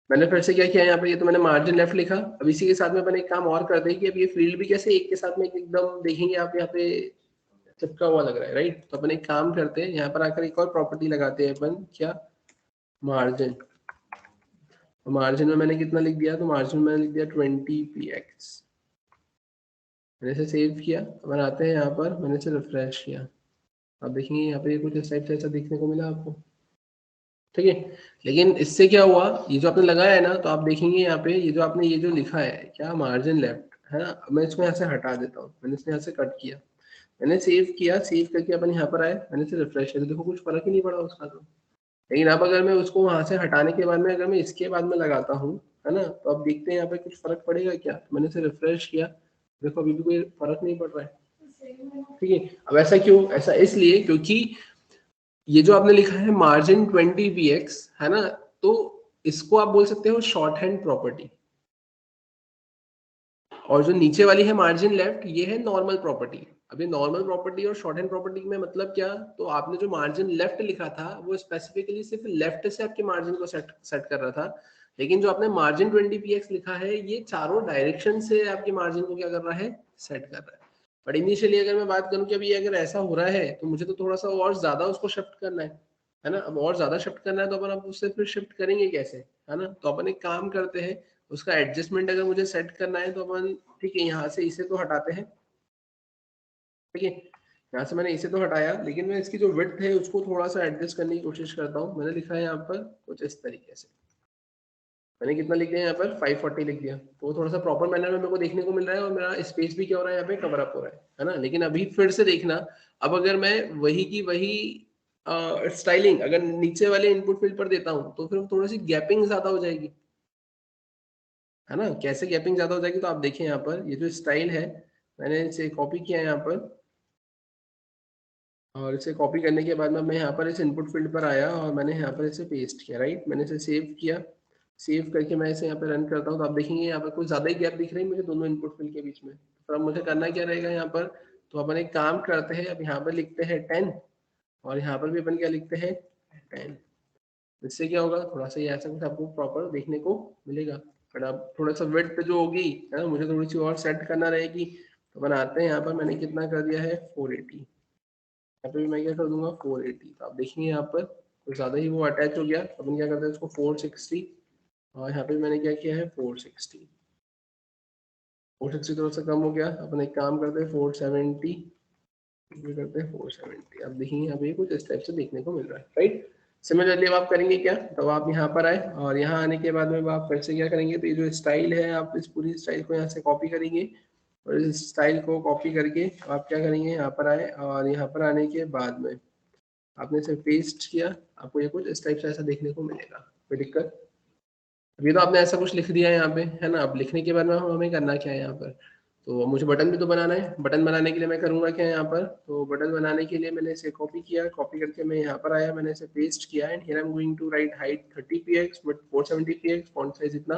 मैंने फिर से क्या किया यहाँ पर, ये तो मैंने मार्जिन लेफ्ट लिखा। अब इसी के साथ में अपन एक काम और करते हैं कि अब ये फील्ड भी कैसे एक के साथ में एकदम देखेंगे आप यहाँ पे चिपका हुआ लग रहा है, राइट। तो अपन एक काम करते हैं, यहाँ पर आकर एक और प्रॉपर्टी लगाते हैं अपन, क्या, मार्जिन। मार्जिन में मैंने कितना लिख दिया, तो मार्जिन में मैंने लिख दिया 20 px। मैंने इसे सेव किया। अपन आते हैं यहाँ पर, मैंने इसे रिफ्रेश किया। आप देखेंगे यहाँ पे कुछ इस टाइप से ऐसा देखने को मिला आपको, ठीक है। लेकिन इससे क्या हुआ, ये जो आपने लगाया है ना, तो आप देखेंगे यहाँ पे ये जो आपने ये जो लिखा है क्या, मार्जिन लेफ्ट, है ना। मैं इसको यहाँ से हटा देता हूँ, मैंने इसको यहाँ से कट किया, मैंने सेव किया। सेव करके अपन यहाँ पर आए, मैंने इसे रिफ्रेश किया, तो देखो कुछ फर्क ही नहीं पड़ा उसका। तो लेकिन अब अगर मैं उसको वहां से हटाने के बाद में अगर मैं इसके बाद में लगाता हूँ, है ना, तो अब देखते हैं यहाँ पे कुछ फर्क पड़ेगा क्या। तो मैंने इसे रिफ्रेश किया, देखो अभी भी कोई फर्क नहीं पड़ रहा है, ठीक है। अब ऐसा क्यों, ऐसा इसलिए क्योंकि ये जो आपने लिखा है मार्जिन 20 px, है ना, तो इसको आप बोल सकते हो शॉर्ट हैंड प्रॉपर्टी। और जो नीचे वाली है मार्जिन लेफ्ट, ये है नॉर्मल प्रॉपर्टी। अभी नॉर्मल प्रॉपर्टी और शॉर्ट हैंड प्रॉपर्टी में मतलब क्या, तो आपने जो मार्जिन लेफ्ट लिखा था वो स्पेसिफिकली सिर्फ लेफ्ट से आपके मार्जिन को सेट कर रहा था। लेकिन जो आपने मार्जिन 20 px लिखा है, ये चारों डायरेक्शन से आपके मार्जिन को क्या कर रहा है, सेट कर रहा है। बट इनिशियली अगर मैं बात करूं कि अभी अगर ऐसा हो रहा है, तो मुझे तो थोड़ा सा और ज्यादा उसको शिफ्ट करना है ना। अब और ज्यादा शिफ्ट करना है, तो अपन अब उससे फिर शिफ्ट करेंगे कैसे, है ना। तो अपन एक काम करते हैं, उसका एडजस्टमेंट अगर मुझे सेट करना है, तो अपन, ठीक है, यहाँ से इसे तो हटाते हैं, ठीक है। यहाँ से मैंने इसे तो हटाया, लेकिन मैं इसकी जो विड्थ है उसको थोड़ा सा एडजस्ट करने की कोशिश करता हूँ। मैंने लिखा है यहाँ पर कुछ इस तरीके से, मैंने कितना लिख दिया यहाँ पर 540 लिख दिया, तो थोड़ा सा प्रॉपर मैनर में मेरे को देखने को मिल रहा है, और मेरा स्पेस भी क्या हो रहा है यहाँ पे, कवर अप हो रहा है ना। लेकिन अभी फिर से देखना, अब अगर मैं वही की वही स्टाइलिंग अगर नीचे वाले इनपुट फील्ड पर देता हूँ, तो फिर थोड़ी सी गैपिंग ज्यादा हो जाएगी, है ना। कैसे गैपिंग ज्यादा हो जाएगी, तो आप देखें यहाँ पर ये जो स्टाइल है, मैंने इसे कॉपी किया है यहाँ पर, और इसे कॉपी करने के बाद में मैं यहाँ पर इस इनपुट फील्ड पर आया, और मैंने यहाँ पर इसे पेस्ट किया, राइट। मैंने इसे सेव किया। सेव करके मैं इसे यहाँ पे रन करता हूँ, तो आप देखेंगे यहाँ पर कुछ ज्यादा ही गैप दिख रही है मुझे दोनों इनपुट फील्ड के बीच में। तो अब मुझे करना क्या रहेगा यहाँ पर, तो अपन एक काम करते हैं, अब यहाँ पर लिखते हैं 10, और यहाँ पर भी अपन क्या लिखते हैं 10। इससे क्या होगा, थोड़ा सा ये ऐसा कुछ आपको प्रॉपर देखने को मिलेगा। बट अब थोड़ा सा विड्थ जो होगी, है ना, मुझे थोड़ी सी और सेट करना रहेगी। तो बनाते हैं यहाँ पर, मैंने कितना कर दिया है 480, यहाँ पे भी मैं क्या कर दूंगा 480। तो आप देखेंगे यहाँ पर कुछ ज्यादा ही वो अटैच हो गया। तो अपन क्या करते हैं इसको 460, और यहाँ पे मैंने क्या किया है 460। 460 थोड़ा सा कम हो गया, अपन एक काम करते हैं 470, ये करते हैं 470। अब देखेंगे यहाँ पे कुछ इस टाइप से देखने को मिल रहा है, राइट। सिमिलरली अब आप करेंगे क्या, तो आप यहाँ पर आए, और यहाँ आने के बाद में आप फिर से क्या करेंगे, तो ये जो स्टाइल है, आप इस पूरी स्टाइल को यहाँ से कॉपी करेंगे, और इस स्टाइल को कॉपी करके आप क्या करेंगे, यहाँ पर आए, और यहाँ पर आने के बाद में आपने इसे पेस्ट किया, आपको ये कुछ इस टाइप से ऐसा देखने को मिलेगा। कोई दिक्कत? अभी तो आपने ऐसा कुछ लिख दिया है यहाँ पे, है ना? अब लिखने के बाद में हमें करना क्या है यहाँ पर? तो मुझे बटन भी तो बनाना है। बटन बनाने के लिए मैं करूँगा क्या यहाँ पर? तो बटन बनाने के लिए मैंने इसे कॉपी किया, कॉपी करके मैं यहाँ पर आया, मैंने इसे पेस्ट किया and here I am going to write height 30 px but 470 px, font size इतना,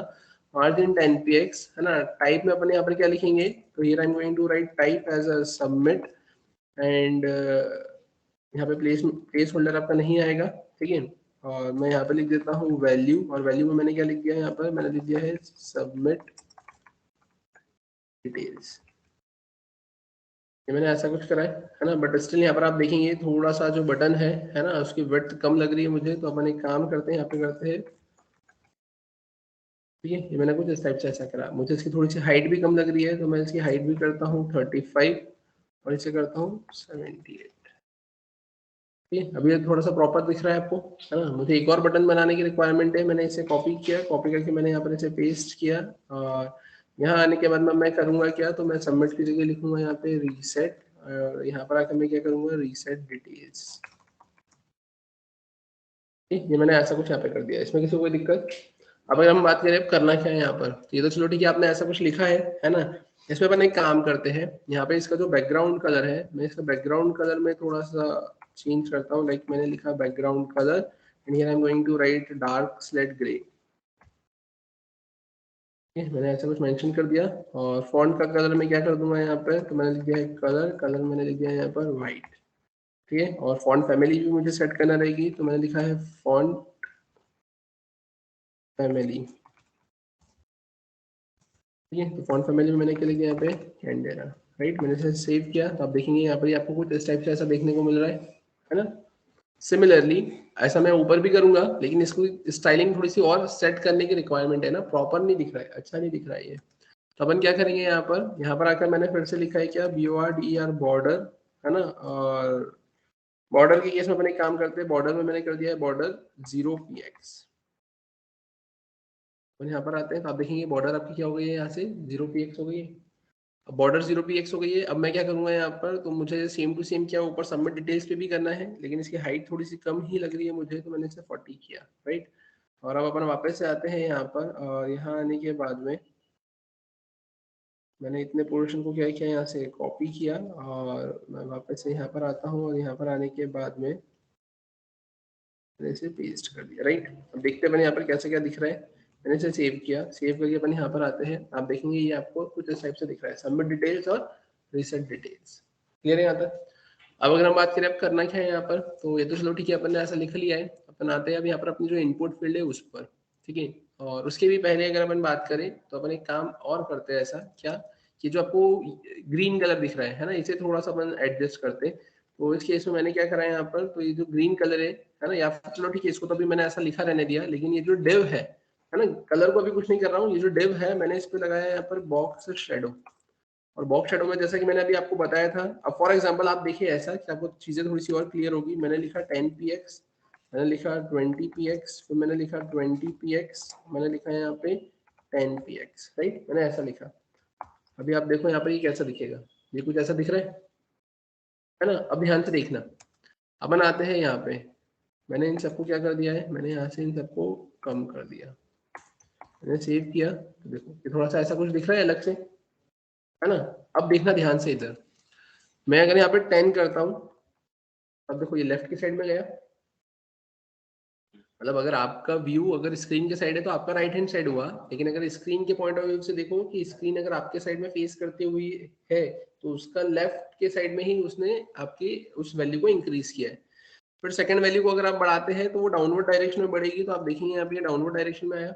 मार्जिन 10 px, है ना? टाइप में अपने यहाँ पर क्या लिखेंगे? तो here I am going to write type as a submit and यहाँ पे प्लेस होल्डर आपका नहीं आएगा, ठीक है? और मैं यहाँ पे लिख देता हूँ वैल्यू, और वैल्यू में मैंने क्या लिख दिया है यहाँ पर? मैंने लिख दिया है सबमिट डिटेल्स। ये मैंने ऐसा कुछ करा है ना? बट स्टिल यहाँ पर आप देखेंगे थोड़ा सा जो बटन है ना, उसकी विड्थ कम लग रही है मुझे, तो अपन एक काम करते हैं, यहाँ पे करते हैं, ठीक है? ये मैंने कुछ इस टाइप से ऐसा करा। मुझे इसकी थोड़ी सी हाइट भी कम लग रही है, तो मैं इसकी हाइट भी करता हूँ 35 और इसे करता हूँ 78। ठीक है, अभी ये थोड़ा सा प्रॉपर दिख रहा है आपको, है ना? मुझे एक और बटन बनाने की रिक्वायरमेंट है, मैंने इसे कॉपी किया, कॉपी करके मैंने यहाँ पर इसे पेस्ट किया और यहाँ आने के बाद में मैं करूँगा क्या? तो मैं सबमिट की जगह लिखूंगा यहाँ पे रीसेट, और यहाँ पर आकर मैं क्या करूँगा? Reset details. ठीक, ये मैंने ऐसा कुछ यहाँ पे कर दिया, इसमें किसी को कोई दिक्कत? अब अगर हम बात करें अब करना क्या है यहाँ पर, तो ये तो चलो ठीक है, आपने ऐसा कुछ लिखा है ना? इसमें अपन एक काम करते हैं, यहाँ पे इसका जो बैकग्राउंड कलर है, मैं इसका बैकग्राउंड कलर में थोड़ा सा चेंज करता हूँ। लाइक मैंने लिखा background colour and here I am going to write dark slate grey. मैंने ऐसा कुछ मेंशन कर दिया। और फॉन्ट का कलर मैं क्या कर दूंगा यहाँ पे? तो मैंने लिख दिया है कलर मैंने लिख दिया है यहाँ पर व्हाइट, ठीक है? और फॉन्ट फैमिली भी मुझे सेट करना रहेगी, तो मैंने लिखा है फॉन्ट फैमिली, ठीक है? तो फॉन्ट फैमिली में मैंने क्या लिख दिया यहाँ पे? कैंडेरा, राइट? मैंने इसे सेव किया, तो आप देखेंगे यहाँ पर आपको कुछ इस टाइप से ऐसा देखने को मिल रहा है ना? सिमिलरली ऐसा मैं ऊपर भी करूंगा, लेकिन इसको स्टाइलिंग थोड़ी सी और सेट करने की रिक्वायरमेंट है ना, प्रॉपर नहीं दिख रहा है, अच्छा नहीं दिख रहा है ये। तो अपन क्या करेंगे यहाँ पर आकर मैंने फिर से लिखा है क्या? BORDER बॉर्डर, है ना? और बॉर्डर के केस में अपन एक काम करते हैं, बॉर्डर में मैंने कर दिया है बॉर्डर 0px। और यहाँ पर आते हैं तो आप देखेंगे बॉर्डर आपकी क्या हो गई है? यहाँ से 0px हो गई है। अब बॉर्डर 0px हो गई है। अब मैं क्या करूंगा यहाँ पर? तो मुझे सेम टू सेम क्या ऊपर सबमिट डिटेल्स पे भी करना है, लेकिन इसकी हाइट थोड़ी सी कम ही लग रही है मुझे, तो मैंने इसे 40 किया, राइट? और अब अपन वापस से आते हैं यहाँ पर, और यहाँ आने के बाद में मैंने इतने पोर्शन को क्या किया? यहाँ से कॉपी किया और मैं वापस से यहाँ पर आता हूँ, और यहाँ पर आने के बाद में मैंने इसे पेस्ट कर दिया, राइट? अब देखते हैं मैंने यहाँ पर कैसे क्या दिख रहा है। मैंने इसे सेव किया, सेव करके अपन यहाँ पर आते हैं, आप देखेंगे ये आपको कुछ इस टाइप से दिख रहा है, सबमिट डिटेल्स और रीसेट डिटेल्स। क्लियर है यहाँ तक? अब अगर हम बात करें अब करना क्या है यहाँ पर, तो ये तो चलो ठीक है, अपन ने ऐसा लिख लिया है। अपन आते हैं अब यहाँ पर अपनी जो इनपुट फील्ड है उस पर, ठीक है? और उसके भी पहले अगर अपन बात करें तो अपन एक काम और करते हैं, ऐसा क्या कि जो आपको ग्रीन कलर दिख रहा है ना, इसे थोड़ा सा अपन एडजस्ट करते हैं। तो इस केस में मैंने क्या करा है यहाँ पर, तो ये जो ग्रीन कलर है ना, या फिर चलो ठीक है, इसको तो अभी मैंने ऐसा लिखा रहने दिया, लेकिन ये जो डिव है ना, कलर को अभी कुछ नहीं कर रहा हूँ, ये जो डिव है मैंने इस पे लगाया है यहाँ पर बॉक्स शेडो। और बॉक्स शेडो में जैसा कि मैंने अभी आपको बताया था, अब फॉर एग्जांपल आप देखिए ऐसा कि आपको चीजें थोड़ी सी और क्लियर होगी। मैंने लिखा 10px, मैंने लिखा 20px, फिर मैंने लिखा 20px, मैंने लिखा यहाँ पे 10px, राइट? मैंने ऐसा लिखा। अभी आप देखो यहाँ पर ये कैसा दिखेगा, ये कुछ ऐसा दिख रहा है ना? अब ध्यान से देखना, अपन आते हैं यहाँ पे, मैंने इन सबको क्या कर दिया है? मैंने यहाँ से इन सबको कम कर दिया, मैंने सेव किया, तो देखो ये थोड़ा सा ऐसा कुछ दिख रहा है अलग से, है ना? अब देखना ध्यान से इधर, मैं अगर यहाँ पे 10 करता हूँ, अब देखो ये लेफ्ट की साइड में गया, मतलब अगर आपका व्यू अगर स्क्रीन के साइड है तो आपका राइट हैंड साइड हुआ, लेकिन अगर स्क्रीन के पॉइंट ऑफ व्यू से देखो कि स्क्रीन अगर आपके साइड में फेस करते हुए है, तो उसका लेफ्ट के साइड में ही उसने आपकी उस वैल्यू को इंक्रीज किया है। फिर सेकंड वैल्यू को अगर आप बढ़ाते हैं तो वो डाउनवर्ड डायरेक्शन में बढ़ेगी, तो आप देखेंगे यहाँ पे डाउनवर्ड डायरेक्शन में आया।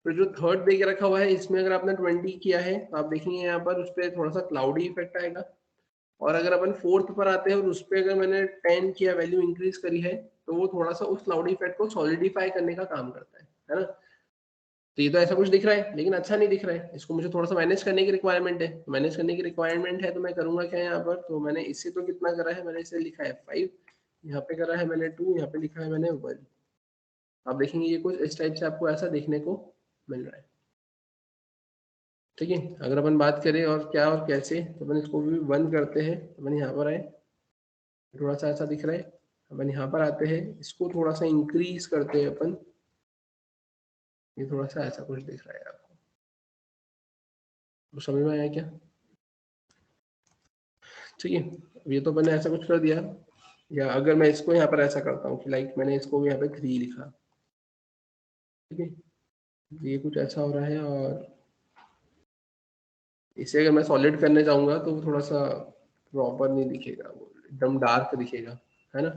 फिर जो थर्ड दे के रखा हुआ है, इसमें अगर आपने 20 किया है तो आप देखेंगे यहाँ पर उस पर थोड़ा सा क्लाउडी इफेक्ट आएगा। और अगर अपन फोर्थ पर आते हैं और उस पर अगर मैंने 10 किया, वैल्यू इंक्रीज करी है, तो वो थोड़ा सा उस क्लाउडी इफेक्ट को सॉलिडिफाई करने का काम करता है ना? तो ये तो ऐसा कुछ दिख रहा है, लेकिन अच्छा नहीं दिख रहा है, इसको मुझे थोड़ा सा मैनेज करने की रिक्वायरमेंट है। तो मैनेज करने की रिक्वायरमेंट है तो मैं करूंगा क्या यहाँ पर? तो मैंने इससे तो कितना करा है? मैंने इसे लिखा है 5, यहाँ पे करा है मैंने 2, यहाँ पे लिखा है मैंने 1। आप देखेंगे ये कुछ इस टाइप से आपको ऐसा देखने को मिल रहा है, ठीक है? अगर अपन बात करें और क्या और कैसे, तो अपन इसको भी 1 करते हैं, अपन यहाँ पर आए, थोड़ा सा ऐसा दिख रहा है। अपन यहाँ पर आते हैं, इसको थोड़ा सा इंक्रीज करते हैं अपन, ये थोड़ा सा ऐसा कुछ दिख रहा है आपको, तो समझ में आया क्या? ठीक है, अब ये तो मैंने ऐसा कुछ कर दिया, या अगर मैं इसको यहाँ पर ऐसा करता हूँ कि लाइक मैंने इसको यहाँ पे 3 लिखा, ठीक है, ये कुछ ऐसा हो रहा है, और इसे अगर मैं सॉलिड करने जाऊंगा तो वो थोड़ा सा प्रॉपर नहीं दिखेगा, वो एकदम डार्क दिखेगा, है ना।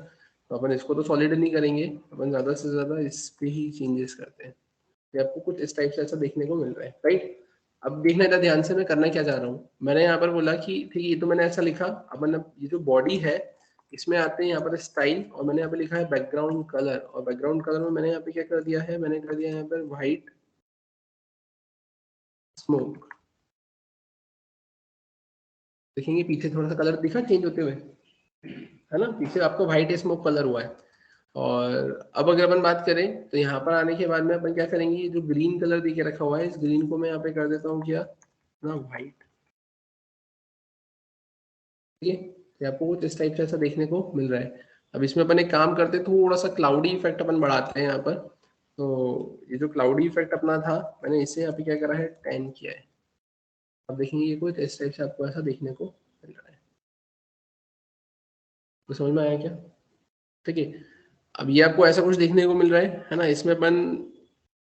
तो अपन इसको तो सॉलिड नहीं करेंगे, अपन ज़्यादा से ज़्यादा इस पे ही चेंजेस करते हैं। ये आपको कुछ इस टाइप से ऐसा देखने को मिल रहा है, राइट। अब देखना था ध्यान से मैं करना क्या चाह रहा हूँ। मैंने यहाँ पर बोला कि ठीक है, ये तो मैंने ऐसा लिखा, अपन अब ये जो बॉडी है इसमें आते हैं यहाँ पर स्टाइल, और मैंने यहाँ पे लिखा है बैकग्राउंड कलर, और बैकग्राउंड कलर में मैंने यहाँ पे क्या कर दिया है, मैंने कर दिया यहाँ पर व्हाइट स्मोक। देखेंगे पीछे थोड़ा सा कलर दिखा चेंज होते हुए, है ना, पीछे आपको व्हाइट स्मोक कलर हुआ है। और अब अगर अपन बात करें तो यहाँ पर आने के बाद में अपन क्या करेंगे, ये जो ग्रीन कलर दिखे रखा हुआ है, इस ग्रीन को मैं यहाँ पे कर देता हूँ क्या ना, व्हाइट, ठीक है। तो आपको कुछ इस टाइप से ऐसा देखने को मिल रहा है। अब इसमें अपन एक काम करते हैं, थोड़ा सा क्लाउडी इफेक्ट अपन बढ़ाते हैं यहाँ पर। तो ये जो क्लाउडी इफेक्ट अपना था, मैंने इसे यहाँ पे क्या करा है, 10 किया है। अब देखेंगे ये कुछ इस टाइप से आपको ऐसा देखने को मिल रहा है, तो समझ में आया क्या? ठीक है, अब ये आपको ऐसा कुछ देखने को मिल रहा है ना। इसमें अपन,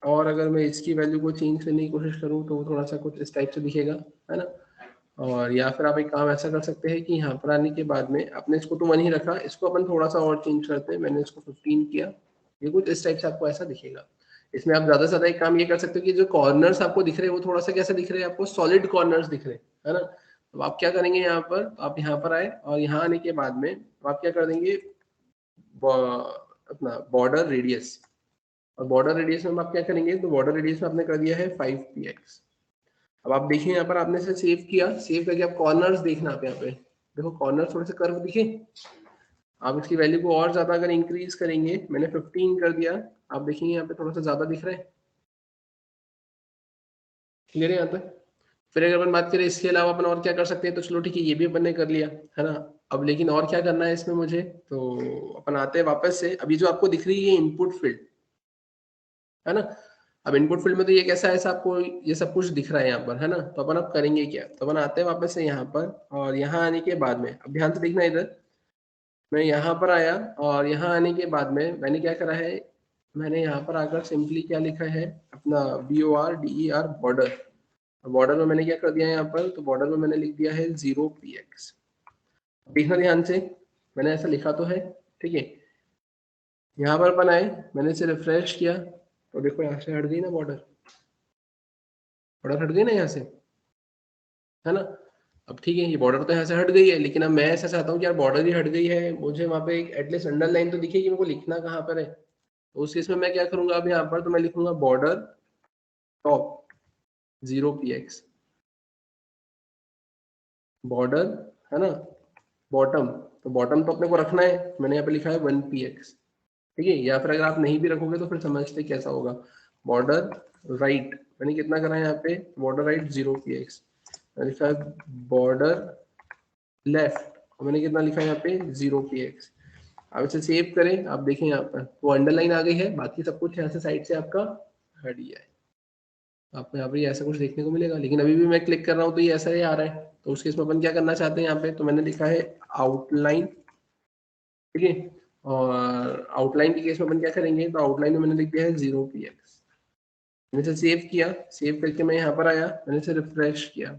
और अगर मैं इसकी वैल्यू को चेंज करने की कोशिश करूँ तो वो थोड़ा सा कुछ इस टाइप से दिखेगा, है ना। और या फिर आप एक काम ऐसा कर सकते हैं कि यहाँ पर आने के बाद में आपने इसको तो 1 ही रखा, इसको अपन थोड़ा सा और चेंज करते हैं, मैंने इसको 15 किया। ये कुछ इस टाइप से आपको ऐसा दिखेगा। इसमें आप ज्यादा से ज्यादा एक काम ये कर सकते हो कि जो कॉर्नर्स आपको दिख रहे हैं वो थोड़ा सा कैसे दिख रहे हैं आपको, सॉलिड कॉर्नर्स दिख रहे हैं, है ना। तो आप क्या करेंगे, यहाँ पर आप यहाँ पर आए, और यहाँ आने के बाद में आप क्या कर देंगे, अपना बॉर्डर रेडियस, और बॉर्डर रेडियस में आप क्या करेंगे, तो बॉर्डर रेडियस में आपने कर दिया है 5px। अब आप देखिए यहाँ पर आपने इसे सेव किया, सेव करके आप कॉर्नर्स देखना, आप यहाँ पे देखो कॉर्नर थोड़े से कर्व दिखे। आप इसकी वैल्यू को और ज्यादा अगर इंक्रीज करेंगे, मैंने 15 कर दिया, आप देखेंगे यहाँ पे थोड़ा सा ज्यादा दिख रहा है, क्लियर है यहाँ तक। फिर अगर अपन बात करें इसके अलावा अपन और क्या कर सकते हैं, तो चलो ठीक है, ये भी अपन ने कर लिया, है ना। अब लेकिन और क्या करना है इसमें मुझे, तो अपन आते हैं वापस से। अभी जो आपको दिख रही है इनपुट फील्ड, है ना। अब इनपुट फील्ड में तो ये कैसा है, ऐसा आपको ये सब कुछ दिख रहा है यहाँ पर, है ना। तो अपन अब करेंगे क्या, तो अपन आते हैं वापस से यहाँ पर, और यहाँ आने के बाद में अब ध्यान से देखना इधर, मैं यहाँ पर आया, और यहाँ आने के बाद में मैंने क्या करा है, मैंने यहाँ पर आकर सिंपली क्या लिखा है, अपना BORDER बॉर्डर। बॉर्डर में मैंने क्या कर दिया है यहाँ पर, तो बॉर्डर में मैंने लिख दिया है 0px। देखना ध्यान से, मैंने ऐसा लिखा तो है, ठीक है। यहाँ पर अपन आए, मैंने इसे रिफ्रेश किया, तो देखो यहाँ से हट गई ना बॉर्डर, बॉर्डर हट गई ना यहाँ से, है ना। अब ठीक है, ये बॉर्डर तो यहाँ से हट गई है, लेकिन अब मैं ऐसा चाहता हूँ कि यार बॉर्डर ही हट गई है, मुझे वहाँ पे एक एटलीस्ट अंडरलाइन तो दिखेगी, मेरे को लिखना कहाँ पर है। तो उस केस में मैं क्या करूंगा, अब यहाँ पर तो मैं लिखूंगा बॉर्डर टॉप 0px, बॉर्डर, है ना, बॉटम, तो बॉटम तो अपने को रखना है, मैंने यहाँ पे लिखा है 1px, ठीक है। या फिर अगर आप नहीं भी रखोगे तो फिर समझते कैसा होगा, बॉर्डर राइट, मैंने कितना करा है यहाँ पे, बॉर्डर राइट 0px, मैंने लिखा है बॉर्डर लेफ्ट, और मैंने कितना लिखा है यहाँ पे 0px। आप इसे सेव करें, आप देखें यहाँ पर वो अंडरलाइन आ गई है, बाकी सब कुछ यहाँ से साइड से आपका हट गया है। आपको यहाँ पर ऐसा कुछ देखने को मिलेगा, लेकिन अभी भी मैं क्लिक कर रहा हूँ तो ये ऐसा ही आ रहा है। तो उस केस में अपन क्या करना चाहते हैं यहाँ पे, तो मैंने लिखा है आउटलाइन, ठीक है। और आउटलाइन के केस में अपन क्या करेंगे, तो आउटलाइन में मैंने लिख दिया है 0px। मैंने इसे सेव किया, सेव करके मैं यहाँ पर आया, मैंने इसे रिफ्रेश किया,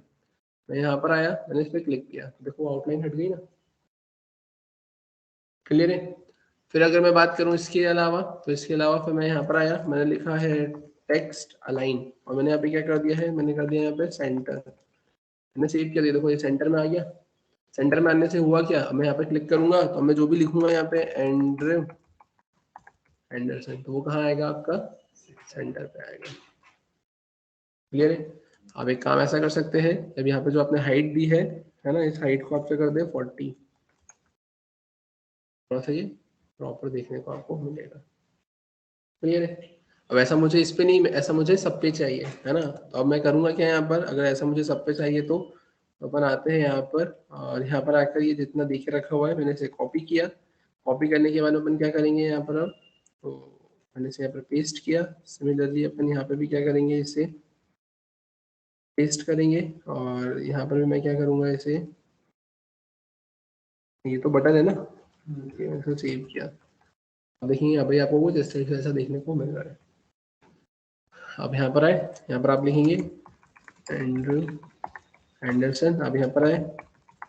मैं यहाँ पर आया, मैंने इस पर क्लिक किया, देखो आउटलाइन हट गई ना, क्लियर है। फिर अगर मैं बात करूँ इसके अलावा, तो इसके अलावा फिर मैं यहाँ पर आया, मैंने लिखा है टेक्स्ट अलाइन, और मैंने यहाँ पे क्या कर दिया है, मैंने कर दिया यहाँ पे सेंटर, मैंने सेव किया दिया, देखो ये सेंटर में आ गया। सेंटर में आने से हुआ क्या, मैं यहाँ पे क्लिक करूंगा तो मैं जो भी लिखूंगा यहाँ पे एंड्रयू एंडरसन, तो वो कहाँ आएगा, आपका सेंटर पे आएगा, क्लियर है। आप एक काम ऐसा कर सकते हैं, अब यहाँ पे जो आपने हाइट दी है ना, इस हाइट को आपसे कर दे 40, थोड़ा सा ये प्रॉपर देखने को आपको मिलेगा, क्लियर है। अब ऐसा मुझे इस पे नहीं, ऐसा मुझे सब पे चाहिए, है ना। तो अब मैं करूंगा क्या यहाँ पर, अगर ऐसा मुझे सब पे चाहिए तो अपन आते हैं यहाँ पर, और यहाँ पर आकर ये जितना देखे रखा हुआ है मैंने इसे कॉपी किया। कॉपी करने के बाद अपन क्या करेंगे यहाँ पर, अब तो मैंने इसे यहाँ पर पेस्ट किया। सिमिलरली अपन यहाँ पे भी क्या करेंगे, इसे पेस्ट करेंगे और यहाँ पर भी मैं क्या करूँगा, इसे, ये तो बटन है ना, इसे सेव किया। अब देखिए अभी आपको कुछ इस टाइप से ऐसा देखने को मिल रहा है। अब यहाँ पर आए, यहाँ पर आप लिखेंगे एंड्रू एंडरसन। अब यहाँ पर आए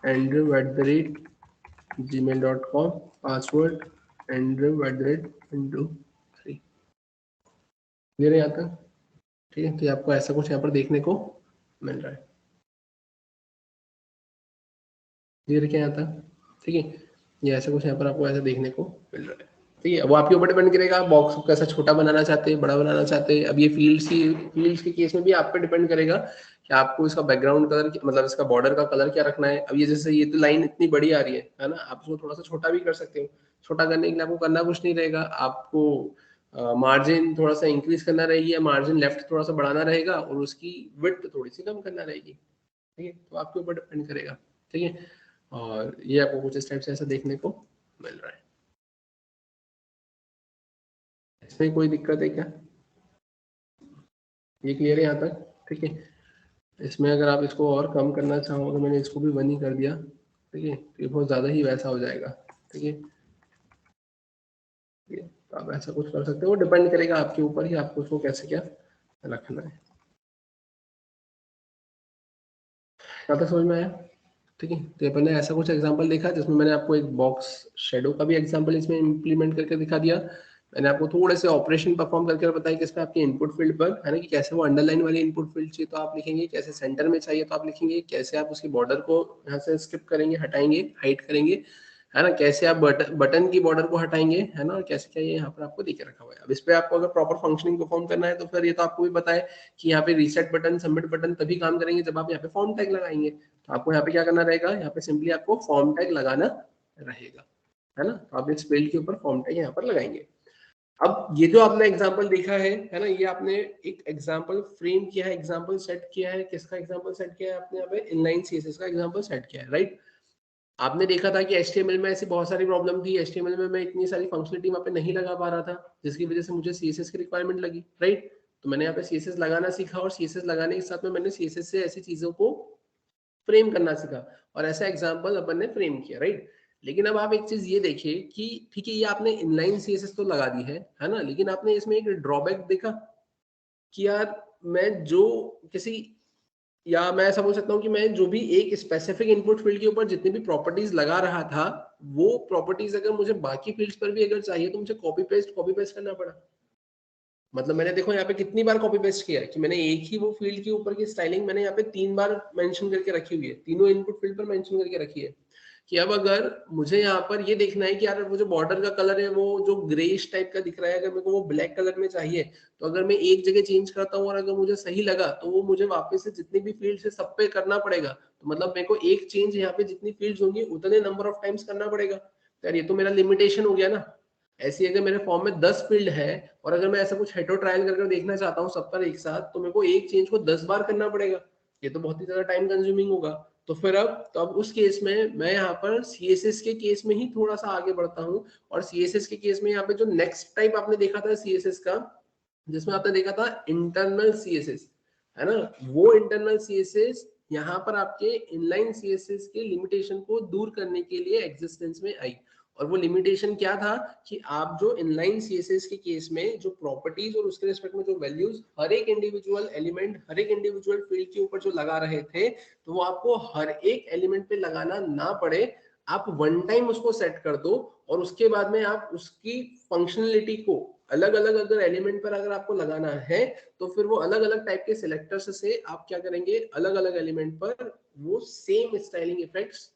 andrew@gmail.com, पासवर्ड andrew@123। क्लियर है यहाँ तक? ठीक है, तो आपको ऐसा कुछ यहाँ पर देखने को मिल रहा है। क्लियर क्या यहाँ तक? ठीक है, ये ऐसा कुछ यहाँ पर आपको ऐसा देखने को मिल रहा है। ठीक है, वो आपके ऊपर डिपेंड करेगा, बॉक्स को कैसा छोटा बनाना चाहते हैं, बड़ा बनाना चाहते हैं। अब ये फील्ड्स के केस में भी आप पे डिपेंड करेगा कि आपको इसका बैकग्राउंड कलर, मतलब इसका बॉर्डर का कलर क्या रखना है। अब ये जैसे ये तो लाइन इतनी बड़ी आ रही है ना, आप इसको थोड़ा सा छोटा भी कर सकते हो। छोटा करने के लिए आपको करना कुछ नहीं रहेगा, आपको मार्जिन थोड़ा सा इंक्रीज करना रहेगी, या मार्जिन लेफ्ट थोड़ा सा बढ़ाना रहेगा और उसकी विड्थ थोड़ी सी कम करना रहेगी। ठीक है, तो आपके ऊपर डिपेंड करेगा। ठीक है, और ये आपको कुछ इस टाइप से ऐसा देखने को मिल रहा है। इसमें कोई दिक्कत है क्या? ये क्लियर है यहाँ तक? ठीक है, इसमें अगर आप इसको और कम करना चाहो तो मैंने इसको भी 1 ही कर दिया। ठीक है, तो ये बहुत ज़्यादा ही वैसा हो जाएगा। ठीक है, तो आप ऐसा कुछ कर सकते हो, डिपेंड करेगा आपके ऊपर ही, आपको उसको कैसे क्या रखना है। यहाँ तक समझ में आया? ठीक है, तो अपन ने ऐसा कुछ एग्जांपल देखा जिसमें मैंने आपको एक बॉक्स शेडो का भी एग्जांपल इसमें इंप्लीमेंट करके दिखा दिया। मैंने आपको थोड़े से ऑपरेशन परफॉर्म करके बताया कि इसमें आपके इनपुट फील्ड पर है ना, कि कैसे वो अंडरलाइन वाली इनपुट फील्ड चाहिए तो आप लिखेंगे, कैसे सेंटर में चाहिए तो आप लिखेंगे, कैसे आप उसकी बॉर्डर को यहाँ से स्किप करेंगे, हटाएंगे, हाइड करेंगे, है ना, कैसे आप बटन की बॉर्डर को हटाएंगे, है ना, और कैसे क्या ये यहाँ पर आपको दिखे रखा हुआ है। अब इस पे आपको अगर प्रॉपर फंक्शनिंग परफॉर्म करना है तो फिर ये तो आपको भी बताए कि यहाँ पे रीसेट बटन, सबमिट बटन तभी काम करेंगे जब आप यहाँ पे फॉर्म टैग लगाएंगे। तो आपको यहाँ पे क्या करना रहेगा, यहाँ पे सिंपली आपको फॉर्म टैग लगाना रहेगा, है ना। तो आप इस फील्ड के ऊपर फॉर्म टैग यहाँ पर लगाएंगे। अब ये जो आपने एग्जांपल देखा है ना, ये आपने एक एग्जांपल फ्रेम किया है, एग्जांपल सेट किया है। किसका एग्जांपल सेट किया है आपने? यहाँ पे इनलाइन सीएसएस का एग्जांपल सेट किया है, राइट। आपने देखा था कि HTML में ऐसी बहुत सारी प्रॉब्लम थी, HTML में मैं इतनी सारी फंक्शनलिटी वहाँ पे नहीं लगा पा रहा था, जिसकी वजह से मुझे CSS की रिक्वायरमेंट लगी, राइट। तो मैंने यहाँ पे CSS लगाना सीखा, और CSS लगाने के साथ में मैंने CSS से ऐसी चीजों को फ्रेम करना सीखा, और ऐसा एग्जाम्पल अपन ने फ्रेम किया, राइट। लेकिन अब आप एक चीज ये देखिए कि ठीक है, ये आपने इनलाइन CSS तो लगा दी है ना, लेकिन आपने इसमें एक ड्रॉबैक देखा कि यार मैं जो किसी, या मैं ऐसा बोल सकता हूँ कि मैं जो भी एक स्पेसिफिक इनपुट फील्ड के ऊपर जितनी भी प्रॉपर्टीज लगा रहा था, वो प्रॉपर्टीज अगर मुझे बाकी फील्ड्स पर भी अगर चाहिए तो मुझे कॉपी पेस्ट करना पड़ा। मतलब मैंने देखो यहाँ पे कितनी बार कॉपी पेस्ट किया कि मैंने एक ही वो फील्ड के ऊपर की स्टाइलिंग मैंने यहाँ पे 3 बार मेंशन करके रखी हुई है, तीनों इनपुट फील्ड पर मेंशन करके रखी है कि अब अगर मुझे यहाँ पर ये देखना है कि यार वो जो बॉर्डर का कलर है वो जो ग्रेइश टाइप का दिख रहा है, अगर मेरे को वो ब्लैक कलर में चाहिए, तो अगर मैं एक जगह चेंज करता हूँ और अगर मुझे सही लगा तो वो मुझे वापस से जितनी भी फील्ड है सब पे करना पड़ेगा। तो मतलब मेरे को एक चेंज यहाँ पे जितनी फील्ड्स होंगी उतने नंबर ऑफ टाइम्स करना पड़ेगा। तो यार ये तो मेरा लिमिटेशन हो गया ना। ऐसी अगर मेरे फॉर्म में 10 फील्ड है और अगर मैं ऐसा कुछ हेटो ट्रायल करके देखना चाहता हूँ सब पर एक साथ, तो मेरे को एक चेंज को 10 बार करना पड़ेगा। ये तो बहुत ही ज्यादा टाइम कंज्यूमिंग होगा। तो फिर अब उस केस में मैं यहाँ पर CSS के केस में ही थोड़ा सा आगे बढ़ता हूँ, और CSS के केस में यहाँ पे जो नेक्स्ट टाइप आपने देखा था CSS का, जिसमें आपने देखा था इंटरनल CSS, है ना, वो इंटरनल CSS यहाँ पर आपके इनलाइन CSS के लिमिटेशन को दूर करने के लिए एग्जिस्टेंस में आई। और वो लिमिटेशन क्या था कि आप जो इनलाइन CSS के केस में जो प्रॉपर्टीज और उसके रिस्पेक्ट में जो वैल्यूज हर एक इंडिविजुअल एलिमेंट, हर एक इंडिविजुअल फील्ड के ऊपर जो लगा रहे थे, तो वो आपको हर एक एलिमेंट पे लगाना ना पड़े, आप वन टाइम उसको सेट कर दो, और उसके बाद में आप उसकी फंक्शनलिटी को अलग अलग अगर एलिमेंट पर अगर आपको लगाना है, तो फिर वो अलग अलग टाइप के सिलेक्टर्स से आप क्या करेंगे, अलग अलग एलिमेंट पर वो सेम स्टाइलिंग इफेक्ट्स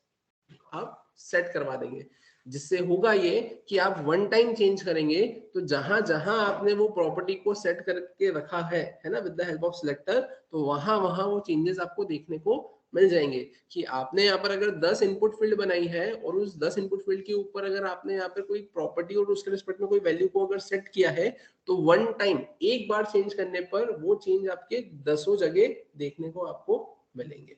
आप सेट करवा देंगे। जिससे होगा ये कि आप वन टाइम चेंज करेंगे तो जहां जहां आपने वो प्रॉपर्टी को सेट करके रखा है ना, with the help of selector, तो वहां वहां वो चेंजेस आपको देखने को मिल जाएंगे। कि आपने यहाँ पर अगर 10 इनपुट फील्ड बनाई है और उस 10 इनपुट फील्ड के ऊपर अगर आपने यहाँ पर कोई प्रॉपर्टी और उसके रिस्पेक्ट में कोई वैल्यू को अगर सेट किया है, तो वन टाइम एक बार चेंज करने पर वो चेंज आपके 10 जगह देखने को आपको मिलेंगे।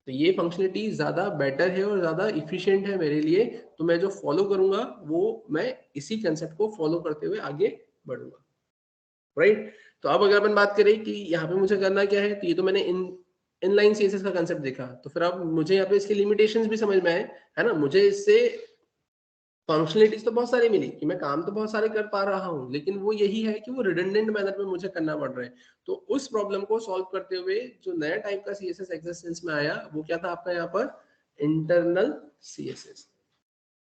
तो ये फंक्शनलिटी ज्यादा बेटर है और ज्यादा इफिशिएंट है मेरे लिए, तो मैं जो फॉलो करूंगा वो मैं इसी कंसेप्ट को फॉलो करते हुए आगे बढ़ूंगा। राइट। तो अब अगर अपन बात करें कि यहाँ पे मुझे करना क्या है, तो ये तो मैंने इनलाइन सीएसएस का कंसेप्ट देखा, तो फिर अब मुझे यहाँ पे इसके लिमिटेशंस भी समझ में आए, है ना। मुझे इससे फंक्शनलिटीज तो बहुत सारी मिली कि मैं काम तो बहुत सारे कर पा रहा हूँ, लेकिन वो यही है कि वो रिडंडेंट मैनर में मुझे करना पड़ रहा है। तो उस प्रॉब्लम को सॉल्व करते हुए जो नया टाइप का सीएसएस एग्जिस्टेंस में आया, वो क्या था आपका यहाँ पर, इंटरनल सीएसएस।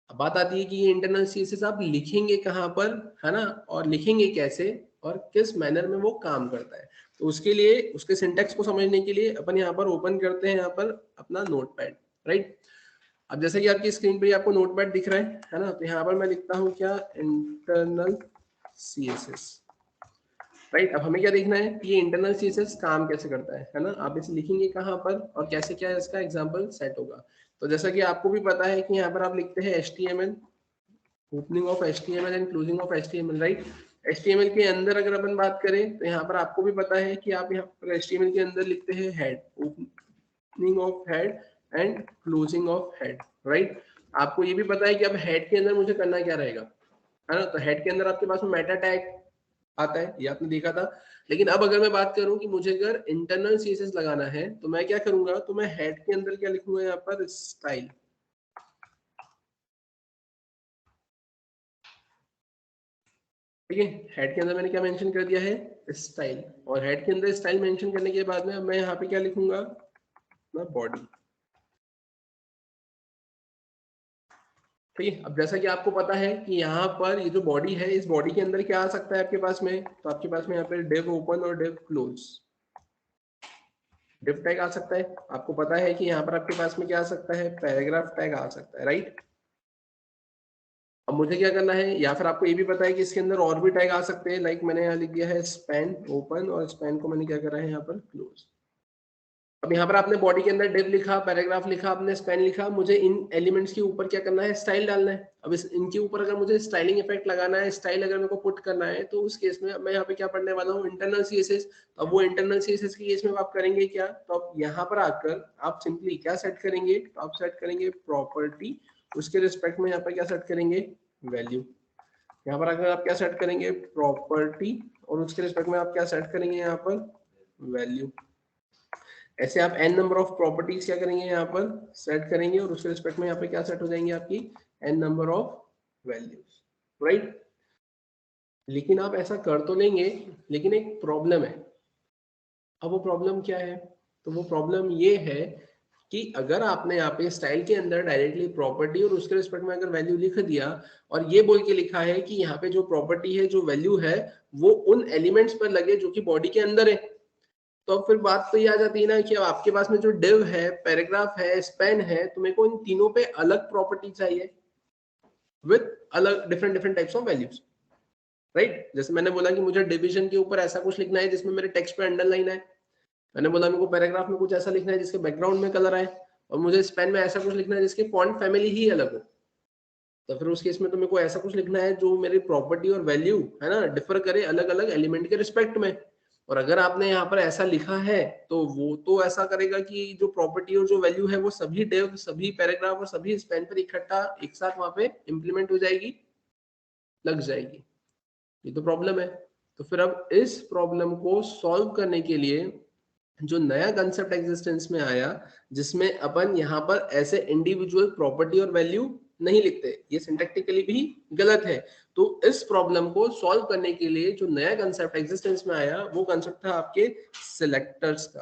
अब बात आती है कि ये इंटरनल सीएसएस आप लिखेंगे कहाँ पर, है ना, और लिखेंगे कैसे और किस मैनर में वो काम करता है। तो उसके लिए, उसके सिंटैक्स को समझने के लिए अपन यहाँ पर ओपन करते हैं यहाँ पर अपना नोटपैड, राइट। अब जैसे कि आपकी स्क्रीन पे आपको नोटपैड दिख रहा है ना, तो यहाँ पर मैं लिखता हूँ क्या, इंटरनल सीएसएस, राइट। अब हमें क्या देखना है कि ये इंटरनल सीएसएस काम कैसे करता है ना। आप इसे लिखेंगे कहाँ पर और कैसे, क्या इसका एग्जांपल सेट होगा। तो जैसा कि आपको भी पता है कि यहाँ पर आप लिखते हैं HTML, opening of HTML and closing of HTML, right. HTML के अंदर अगर अपन बात करें तो यहाँ पर आपको भी पता है कि आप यहाँ पर HTML के अंदर लिखते हैं head, opening of head and closing of head, right. आपको ये भी पता है कि अब हेड के अंदर मुझे करना क्या रहेगा, है ना। तो हेड के अंदर आपके पास में मेटा टैग आता है, ये आपने देखा था। लेकिन अब अगर मैं बात करूं कि मुझे अगर इंटरनल सीएसएस लगाना है, तो मैं क्या करूंगा, तो मैं हेड के अंदर क्या लिखूंगा, यहाँ पर स्टाइल, ठीक है। हेड के अंदर मैंने क्या मेंशन कर दिया है, स्टाइल। और हेड के अंदर स्टाइल मेंशन करने के बाद में अब मैं यहाँ पे क्या लिखूंगा, बॉडी, ठीक है। अब जैसा कि आपको पता है कि यहाँ पर ये जो बॉडी है, इस बॉडी के अंदर क्या आ सकता है आपके पास में, तो आपके पास में यहाँ पे डिव ओपन और डिव क्लोज, डिव टैग आ सकता है। आपको पता है कि यहाँ पर आपके पास में क्या आ सकता है, पैराग्राफ टैग आ सकता है, राइट। अब मुझे क्या करना है, या फिर आपको ये भी पता है कि इसके अंदर और भी टैग आ सकते हैं, लाइक मैंने यहाँ लिख दिया है स्पैन ओपन, और स्पैन को मैंने क्या करा है यहाँ पर क्लोज। अब यहाँ पर आपने बॉडी के अंदर डिव लिखा, पैराग्राफ लिखा, आपने स्पैन लिखा, मुझे इन एलिमेंट्स के ऊपर क्या करना है, स्टाइल डालना है। अब इस इनके ऊपर अगर मुझे स्टाइलिंग इफेक्ट लगाना है, स्टाइल अगर मेरे को पुट करना है, तो उस केस में मैं यहाँ पे क्या पढ़ने वाला हूँ, इंटरनल सीएसएस। तो अब वो इंटरनल सीएसएस के केस में आप करेंगे क्या, तो आप यहाँ पर आकर आप सिंपली क्या सेट करेंगे, तो आप सेट करेंगे प्रॉपर्टी, उसके रिस्पेक्ट में यहाँ पर क्या सेट करेंगे, वैल्यू। यहाँ पर अगर आप क्या सेट करेंगे, प्रॉपर्टी, और उसके रिस्पेक्ट में आप क्या सेट करेंगे यहाँ पर, वैल्यू। ऐसे आप n नंबर ऑफ प्रॉपर्टीज क्या करेंगे, यहाँ पर सेट करेंगे, और उसके रिस्पेक्ट में यहाँ पे क्या सेट हो जाएंगे, आपकी n number of values, right. लेकिन आप ऐसा कर तो लेंगे, लेकिन एक प्रॉब्लम है। अब वो प्रॉब्लम क्या है, तो वो प्रॉब्लम ये है कि अगर आपने यहाँ पे स्टाइल के अंदर डायरेक्टली प्रॉपर्टी और उसके रिस्पेक्ट में अगर वैल्यू लिख दिया, और ये बोल के लिखा है कि यहाँ पे जो प्रॉपर्टी है, जो वैल्यू है, वो उन एलिमेंट्स पर लगे जो कि बॉडी के अंदर है, तो अब फिर बात तो ये आ जाती है ना कि अब आपके पास में जो डिव है, पैराग्राफ है, स्पैन है, तो मेरे को इन तीनों पे अलग प्रॉपर्टी चाहिए विद अलग different different types of values, right. जैसे मैंने बोला कि मुझे डिवीजन के ऊपर ऐसा कुछ लिखना है जिसमें मेरे टेक्स्ट पे अंडरलाइन है, मैंने बोला मेरे को पैराग्राफ में कुछ ऐसा लिखना है जिसके बैकग्राउंड में कलर आए, और मुझे स्पैन में ऐसा कुछ लिखना है जिसकी फॉन्ट फैमिली ही अलग हो। तो फिर उस केस में तो मेरे को ऐसा कुछ लिखना है जो मेरी प्रॉपर्टी और वैल्यू है ना डिफर करे अलग अलग एलिमेंट के रिस्पेक्ट में। और अगर आपने यहाँ पर ऐसा लिखा है, तो वो तो ऐसा करेगा कि जो प्रॉपर्टी और जो वैल्यू है, वो सभी डिव, सभी पैराग्राफ और सभी स्पैन पर इकट्ठा एक साथ वहां पे इंप्लीमेंट हो जाएगी, लग जाएगी। ये तो प्रॉब्लम है। तो फिर अब इस प्रॉब्लम को सॉल्व करने के लिए जो नया कंसेप्ट एग्जिस्टेंस में आया, जिसमें अपन यहाँ पर ऐसे इंडिविजुअल प्रॉपर्टी और वैल्यू नहीं लिखते, ये सिंटैक्टिकली भी गलत है। तो इस प्रॉब्लम को सॉल्व करने के लिए जो नया कंसेप्ट एग्जिस्टेंस में आया, वो कंसेप्ट था आपके सिलेक्टर्स का।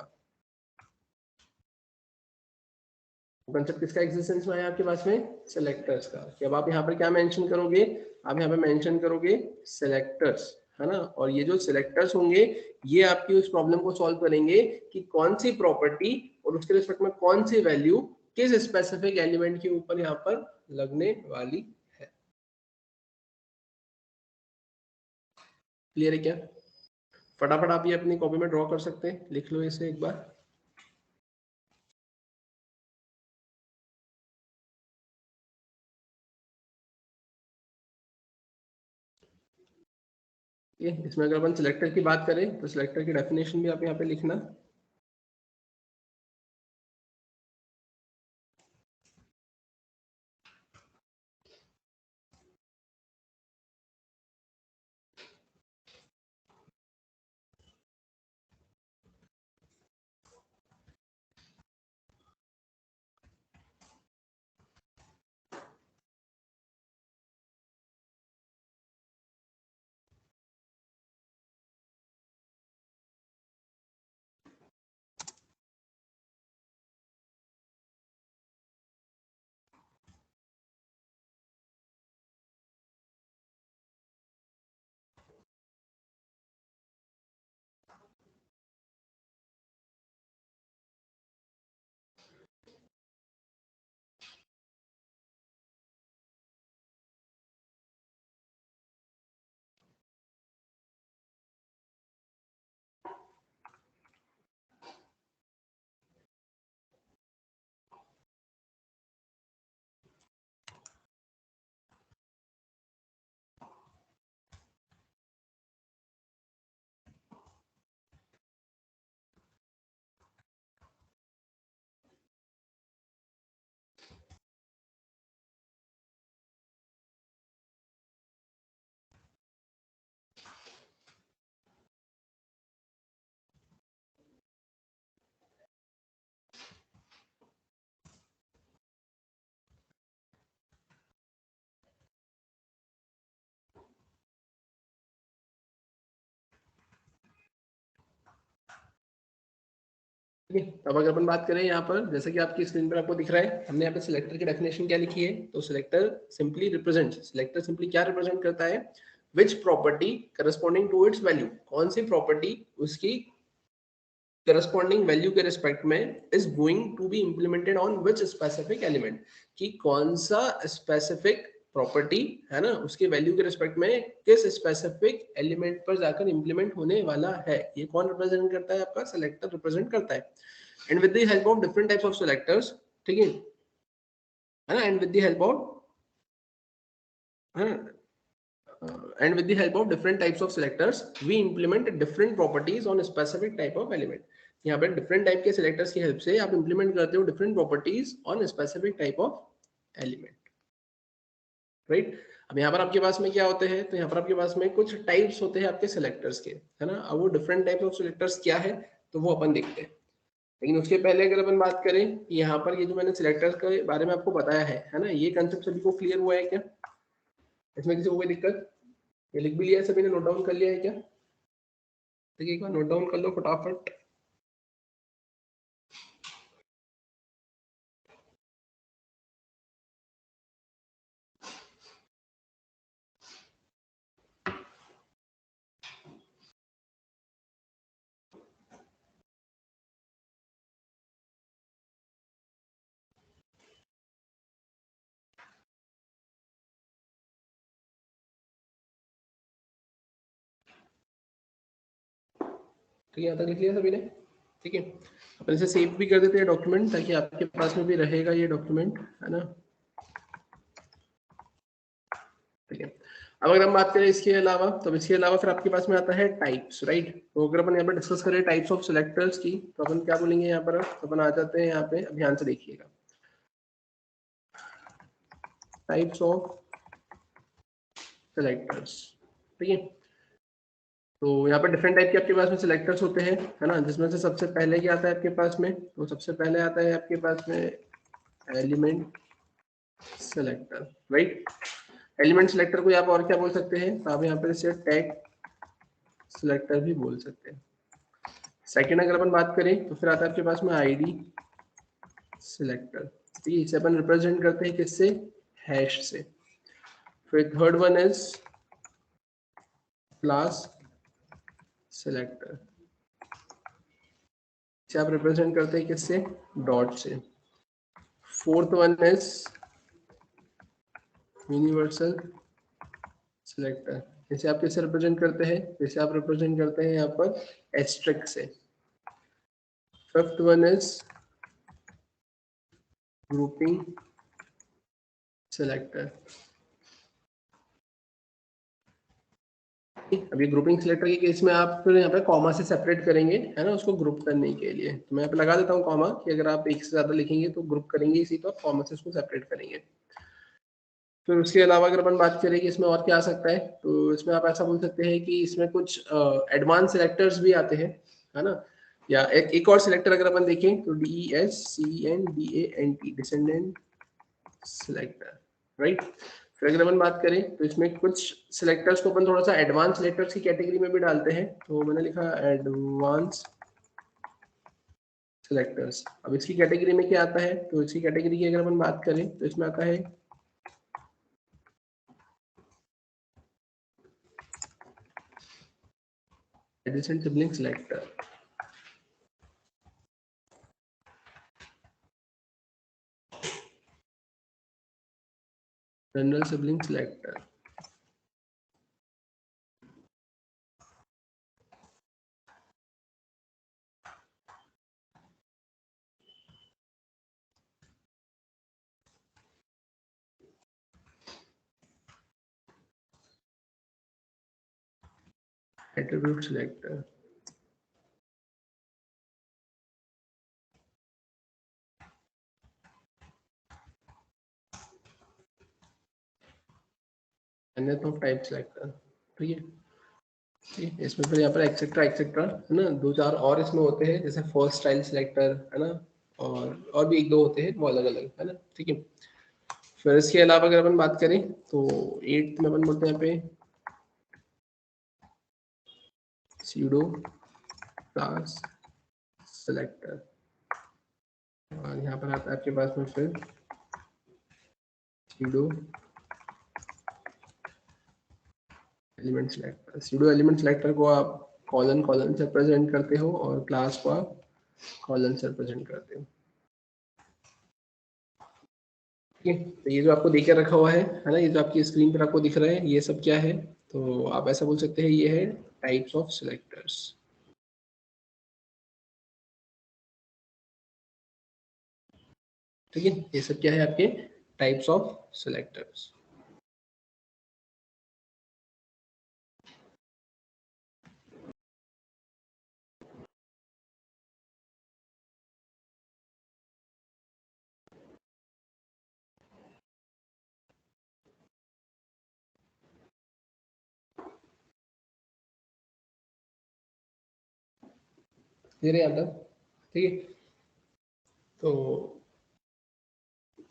कंसेप्ट किसका एग्जिस्टेंस में आया आपके पास में, सिलेक्टर्स का। कि अब आप यहाँ पर क्या मेंशन करोगे, आप यहाँ पे मेंशन करोगे सिलेक्टर्स, है ना। और ये जो सिलेक्टर्स होंगे, ये आपकी उस प्रॉब्लम को सॉल्व करेंगे कि कौन सी प्रॉपर्टी और उसके रिस्पेक्ट में कौन सी वैल्यू किस स्पेसिफिक एलिमेंट के ऊपर यहाँ पर लगने वाली है। क्लियर है क्या? फटाफट आप ये अपनी कॉपी में ड्रॉ कर सकते हैं, लिख लो इसे एक बार। ये इसमें अगर अपन सिलेक्टर की बात करें, तो सिलेक्टर की डेफिनेशन भी आप यहाँ पे लिखना। ठीक है। अब अगर अपन बात करें यहाँ पर, जैसे कि आपकी स्क्रीन पर आपको दिख रहा है, हमने यहाँ पे सिलेक्टर की डेफिनेशन क्या लिखी है, तो सिलेक्टर सिंपली क्या रिप्रेजेंट करता है, which property corresponding to its value, कौन सी प्रॉपर्टी उसकी करस्पॉन्डिंग वैल्यू के रिस्पेक्ट में is going to be implemented on which specific element, कि कौन सा स्पेसिफिक प्रॉपर्टी है ना उसके वैल्यू के रिस्पेक्ट में किस स्पेसिफिक एलिमेंट पर जाकर इंप्लीमेंट होने वाला है, ये कौन रिप्रेजेंट करता है, आपका सिलेक्टर रिप्रेजेंट करता है। And with the help of different types of selectors, ठीक है ना, and with the help of and with the help of different types of selectors we implement different properties on a specific type of element। यहाँ पर different type के selectors की help से आप implement करते हो different properties on specific type of element, right. अब यहाँ पर आपके पास में क्या होते हैं, तो यहाँ पर आपके पास में कुछ टाइप्स होते हैं आपके सिलेक्टर्स के, है ना। अब वो डिफरेंट टाइप्स ऑफ सिलेक्टर्स क्या है तो वो अपन देखते हैं, लेकिन उसके पहले अगर अपन बात करें यहाँ पर ये जो मैंने सिलेक्टर्स के बारे में आपको बताया है ना, ये कंसेप्ट सभी को क्लियर हुआ है क्या, इसमें किसी को कोई दिक्कत, ये लिख भी लिया है सभी ने, नोट डाउन कर लिया है क्या, देखिए एक बार नोट डाउन कर लो फटाफट। ठीक है, यहाँ तक लिख लिया सभी ने, ठीक है। अपन इसे सेव भी कर देते हैं डॉक्यूमेंट, ताकि आपके पास में भी रहेगा ये डॉक्यूमेंट, है ना। ठीक है, अब अगर हम बात करें इसके अलावा, तो इसके अलावा फिर आपके पास में आता है टाइप्स, राइट। तो अगर अपन यहाँ पर डिस्कस करें टाइप्स ऑफ सिलेक्टर्स की, तो अपन क्या बोलेंगे यहाँ पर, तो अपन आ जाते हैं यहाँ पे, ध्यान से देखिएगा, टाइप्स ऑफ सिलेक्टर्स, ठीक है। तो यहाँ पर डिफरेंट टाइप के आपके पास में सिलेक्टर्स होते हैं, है ना, जिसमें से सबसे पहले क्या आता है आपके पास में, तो सबसे पहले आता है आपके पास में element selector, right. Element selector को आप और क्या बोल सकते हैं, तो आप यहाँ पर इसे टैग सिलेक्टर भी बोल सकते हैं। सेकंड अगर अपन बात करें तो फिर आता है आपके पास में आईडी सिलेक्टर, ठीक है, इसे अपन रिप्रेजेंट करते हैं किससे, हैश से। फिर third one is class selector, इसे आप रिप्रेजेंट करते हैं किससे, डॉट से। Fourth one is universal selector, इसे आप किससे रिप्रेजेंट करते हैं, इसे आप रिप्रेजेंट करते हैं यहाँ पर एस्ट्रिक्ट से। Fifth one is grouping selector, अभी ग्रुपिंग सिलेक्टर के केस में आप फिर यहाँ पे कॉमा से सेपरेट करेंगे, है ना, उसको ग्रुप करने के लिए। तो मैं यहाँ पे लगा देता हूँ कॉमा, कि अगर आप एक से ज्यादा लिखेंगे तो ग्रुप करेंगे इसी, तो आप कॉमा से उसको सेपरेट करेंगे। फिर उसके अलावा अगर अपन बात करें कि इसमें और क्या आ सकता है, तो इसमें आप ऐसा बोल सकते हैं कि इसमें कुछ एडवांस सिलेक्टर्स भी आते हैं, है ना। या एक और सिलेक्टर अगर अपन देखें तो DESCENDANT डिसेंडेंट सिलेक्टर, राइट। फिर अगर अपन बात करें तो इसमें कुछ सिलेक्टर्स को अपन थोड़ा सा एडवांस सिलेक्टर्स की कैटेगरी में भी डालते हैं, तो मैंने लिखा एडवांस सिलेक्टर्स। अब इसकी कैटेगरी में क्या आता है, तो इसकी कैटेगरी की अगर अपन बात करें तो इसमें आता है adjacent sibling selector, general sibling selector, attribute selector, nth of type selector, ठीक है। ठीक है, इसमें फिर यहाँ पर एक्सेट्रा एक्सेट्रा, है ना, दो चार और इसमें होते हैं, जैसे फर्स्ट स्टाइल सिलेक्टर, है ना, और भी एक दो होते हैं वो अलग अलग, है ना, ठीक है। फिर इसके अलावा अगर अपन बात करें तो 8 में अपन बोलते हैं यहाँ पे pseudo क्लास सिलेक्टर, और यहाँ पर आता है आपके पास में फिर pseudo element selector. Pseudo element selector को आप कॉलन से प्रेजेंट करते हो और क्लास को आप कॉलन से प्रेजेंट करते हो। ठीक है, तो ये जो आपको देख रखा हुआ है ना, ये जो आपकी स्क्रीन पर आपको दिख रहा है, ये सब क्या है? तो आप ऐसा बोल सकते हैं ये है टाइप्स ऑफ सिलेक्टर्स। ठीक है, ये सब क्या है आपके टाइप्स ऑफ सिलेक्टर्स। क्लियर है यहाँ तक? ठीक है, तो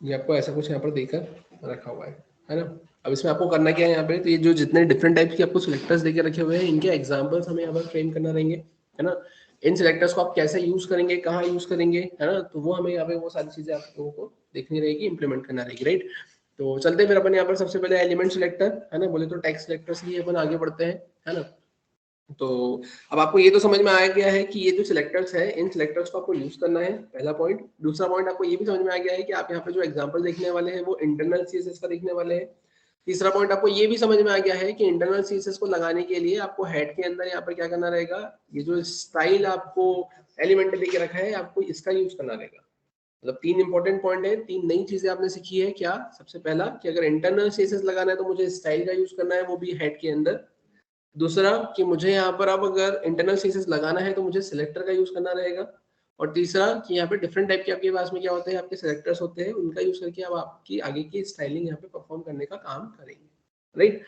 ये आपको ऐसा कुछ यहाँ पर देकर रखा हुआ है ना। अब इसमें आपको करना क्या है यहाँ पे, तो ये जो जितने डिफरेंट टाइप्स के आपको सिलेक्टर्स देके रखे हुए हैं, इनके एग्जांपल्स हमें यहाँ पर फ्रेम करना रहेंगे, है ना। इन सिलेक्टर्स को आप कैसे यूज करेंगे, कहाँ यूज करेंगे, है ना, तो वो हमें यहाँ पे वो सारी चीजें आप लोगों को देखनी रहेगी, इंप्लीमेंट करना रहेगी, राइट। तो चलते हैं फिर अपन यहाँ पर सबसे पहले एलिमेंट सिलेक्टर, है ना, बोले तो टेक्स्ट सिलेक्टर से ही अपन आगे बढ़ते हैं, है ना। तो अब आपको ये तो समझ में आ गया है कि ये जो सिलेक्टर्स है, इन सिलेक्टर्स को आपको यूज करना है, पहला पॉइंट। दूसरा पॉइंट आपको ये भी समझ में आ गया है कि आप यहाँ पे जो एग्जांपल देखने वाले हैं वो इंटरनल सीएसएस का देखने वाले हैं। तीसरा पॉइंट आपको ये भी समझ में आ गया है कि इंटरनल सीएसएस को लगाने के लिए आपको हेड के अंदर यहाँ पर क्या करना रहेगा, ये जो स्टाइल आपको एलिमेंट देके रखा है, आपको इसका यूज करना रहेगा। मतलब तीन इंपॉर्टेंट पॉइंट है, तीन नई चीजें आपने सीखी है। क्या? सबसे पहला कि अगर इंटरनल सीएसएस लगाना है तो मुझे स्टाइल का यूज करना है, वो भी हेड के अंदर। दूसरा कि मुझे यहाँ पर अब अगर इंटरनल सीएसएस लगाना है तो मुझे सिलेक्टर का यूज करना रहेगा। और तीसरा कि यहाँ पे डिफरेंट टाइप के आपके पास में क्या होते हैं, आपके सिलेक्टर्स होते हैं, उनका यूज करके आप आपकी आगे की स्टाइलिंग यहाँ पे परफॉर्म करने का काम करेंगे, राइट।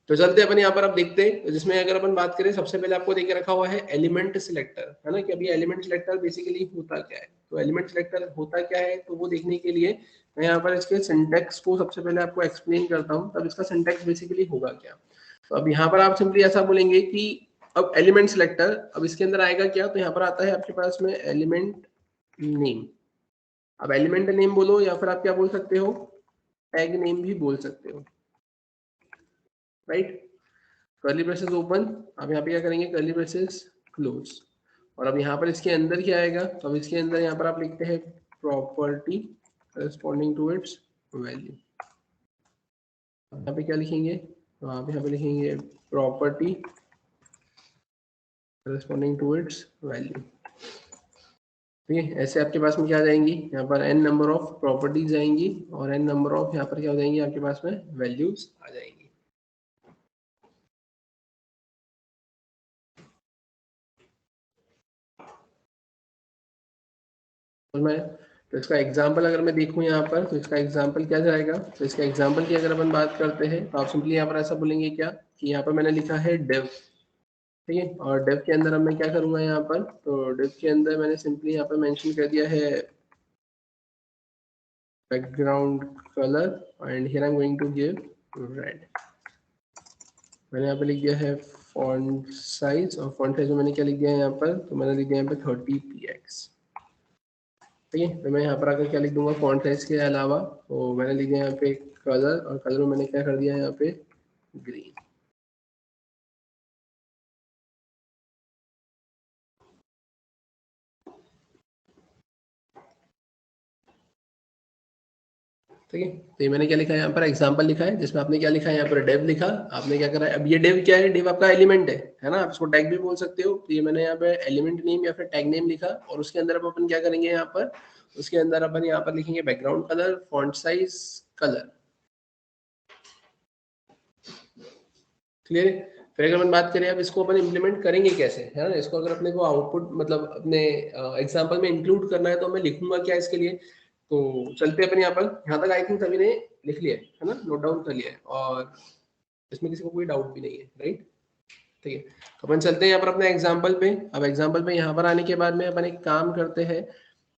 तो चलते हैं अपन यहाँ पर आप देखते हैं, जिसमें अगर अपन बात करें, सबसे पहले आपको देके रखा हुआ है एलिमेंट सिलेक्टर, है ना, कि अभी एलिमेंट सिलेक्टर बेसिकली होता क्या है। तो एलिमेंट सिलेक्टर होता क्या है, तो वो देखने के लिए मैं यहाँ पर इसके सिंटैक्स को सबसे पहले आपको एक्सप्लेन करता हूँ, तब इसका सिंटैक्स बेसिकली होगा क्या। तो अब यहाँ पर आप सिंपली ऐसा बोलेंगे कि अब एलिमेंट सिलेक्टर, अब इसके अंदर आएगा क्या, तो यहाँ पर आता है आपके पास में एलिमेंट नेम। अब एलिमेंट नेम बोलो या फिर आप क्या बोल सकते हो, टैग नेम भी बोल सकते हो, राइट। कर्ली ब्रेसेस ओपन, अब यहाँ पे क्या करेंगे, कर्ली ब्रेसेस क्लोज। और अब यहाँ पर इसके अंदर क्या आएगा, तो अब इसके अंदर यहाँ पर आप लिखते हैं property corresponding to its value. यहाँ पे क्या लिखेंगे, तो आप यहाँ पे लिखेंगे property corresponding to its value. ठीक है, ऐसे आपके पास में क्या आ जाएंगी, यहाँ पर n नंबर ऑफ प्रॉपर्टीज आएंगी और n नंबर ऑफ यहाँ पर क्या हो जाएंगी आपके पास में वैल्यूज आ जाएंगी। मैं तो इसका एग्जांपल अगर मैं देखूं यहाँ पर, तो इसका एग्जांपल क्या जाएगा, तो इसका एग्जांपल की अगर अपन बात करते हैं तो आप सिंपली यहाँ पर ऐसा बोलेंगे क्या कि यहाँ पर मैंने लिखा है डिव, ठीक है। और डिव के अंदर अब मैं क्या करूंगा यहाँ पर, तो डिव के अंदर मैंने सिंपली यहाँ पर मेंशन कर दिया है background colour and here I am going to give red. मैंने यहाँ पे लिख दिया है फॉन्ट साइज, और फॉन्ट साइज में मैंने क्या लिख दिया है यहाँ पर, तो मैंने लिख दिया यहाँ पे 30px। ठीक है, तो मैं यहाँ पर आकर क्या लिख दूंगा फॉन्ट साइज के अलावा, तो मैंने लिख दिया यहाँ पे कलर, और कलर में मैंने क्या कर दिया यहाँ पे ग्रीन। ठीक है, तो ये मैंने क्या लिखा है यहाँ पर, एग्जांपल लिखा है, जिसमें आपने क्या लिखा है यहाँ पर डेव लिखा। आपने क्या करा है, अब ये डेव क्या है, डेव आपका एलिमेंट है ना, आप इसको टैग भी बोल सकते हो। तो ये मैंने यहाँ पे एलिमेंट नेम या फिर टैग नेम लिखा, और उसके अंदर अब अपन क्या करेंगे यहाँ पर, उसके अंदर अपन यहाँ पर लिखेंगे background colour, font size, colour. Clear है। फिर अगर अपन बात करें अब इसको अपन इम्प्लीमेंट करेंगे कैसे, है ना, इसको अगर अपने को आउटपुट मतलब अपने एग्जांपल में इंक्लूड करना है तो मैं लिखूंगा क्या इसके लिए। तो चलते अपन यहाँ पर, यहाँ तक आई थिंक सभी ने लिख लिया है ना, नोट डाउन कर लिया है, और इसमें किसी को कोई डाउट भी नहीं है, राइट। ठीक है, तो अपन चलते हैं यहाँ पर अपने एग्जाम्पल पे। अब एग्जाम्पल पे यहाँ पर आने के बाद में अपन एक काम करते हैं,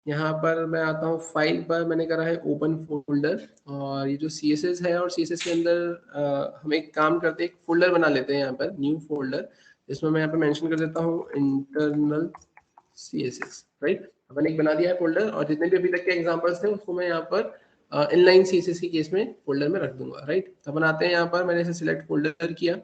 यहाँ पर मैं आता हूँ फाइल पर, मैंने करा है ओपन फोल्डर, और ये जो CSS है, और CSS के अंदर हम एक काम करते हैं, एक फोल्डर बना लेते हैं यहाँ पर, न्यू फोल्डर, जिसमें मैं यहाँ पे मेंशन कर देता हूँ इंटरनल CSS, राइट। अपन एक बना दिया है फोल्डर और जितने भी अभी तक के एग्जांपल्स थे उसको मैं यहाँ पर इनलाइन CSS के केस में फोल्डर में रख दूंगा, राइट। तो अपन आते हैं यहाँ पर, मैंने इसे सिलेक्ट फोल्डर किया,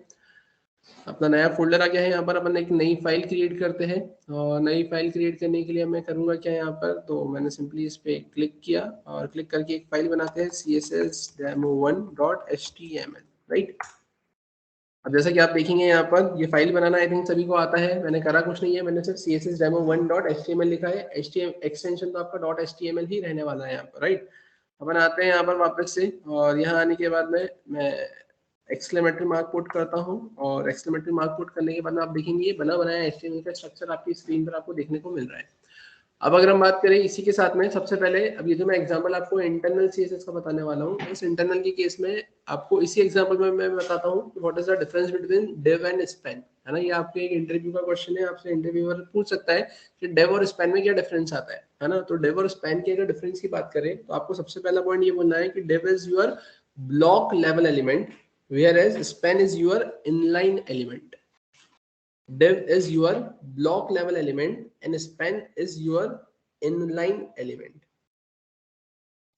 अपना नया फोल्डर आ गया है। यहाँ पर अपन एक नई फाइल क्रिएट करते हैं और नई फाइल क्रिएट करने के लिए मैं करूँगा क्या यहाँ पर, तो मैंने सिंपली इस पर क्लिक किया और क्लिक करके एक फाइल बनाते हैं cssdemo1.html, राइट। अब जैसा कि आप देखेंगे यहाँ पर ये फाइल बनाना आई थिंक सभी को आता है, मैंने करा कुछ नहीं है, मैंने सिर्फ cssdemo1.html लिखा है, एक्सटेंशन तो आपका .html ही रहने वाला है यहाँ पर, राइट। अपन आते हैं यहाँ पर वापस से और यहाँ आने के बाद में मैं एक्सक्लेमेटरी मार्क पुट करता हूँ और एक्सक्लेमेटरी मार्क पुट करने के बाद में आप देखेंगे ये बना बनाया HTML का स्ट्रक्चर आपकी स्क्रीन पर आपको देखने को मिल रहा है। अब अगर हम बात करें इसी के साथ में, सबसे पहले अब ये जो मैं एग्जांपल आपको इंटरनल CSS का बताने वाला हूँ, इस इंटरनल के केस में आपको इसी एग्जांपल में मैं बताता हूँ कि what is the difference between div and span, है ना। ये आपके एक इंटरव्यू का क्वेश्चन है, आपसे इंटरव्यूअर पूछ सकता है कि div और स्पैन में क्या डिफरेंस आता है ना। तो div और स्पैन के अगर डिफरेंस की बात करें तो आपको सबसे पहला पॉइंट ये बोलना है कि div is your block level element whereas span is your inline element. Div is your block level element and span is your inline element.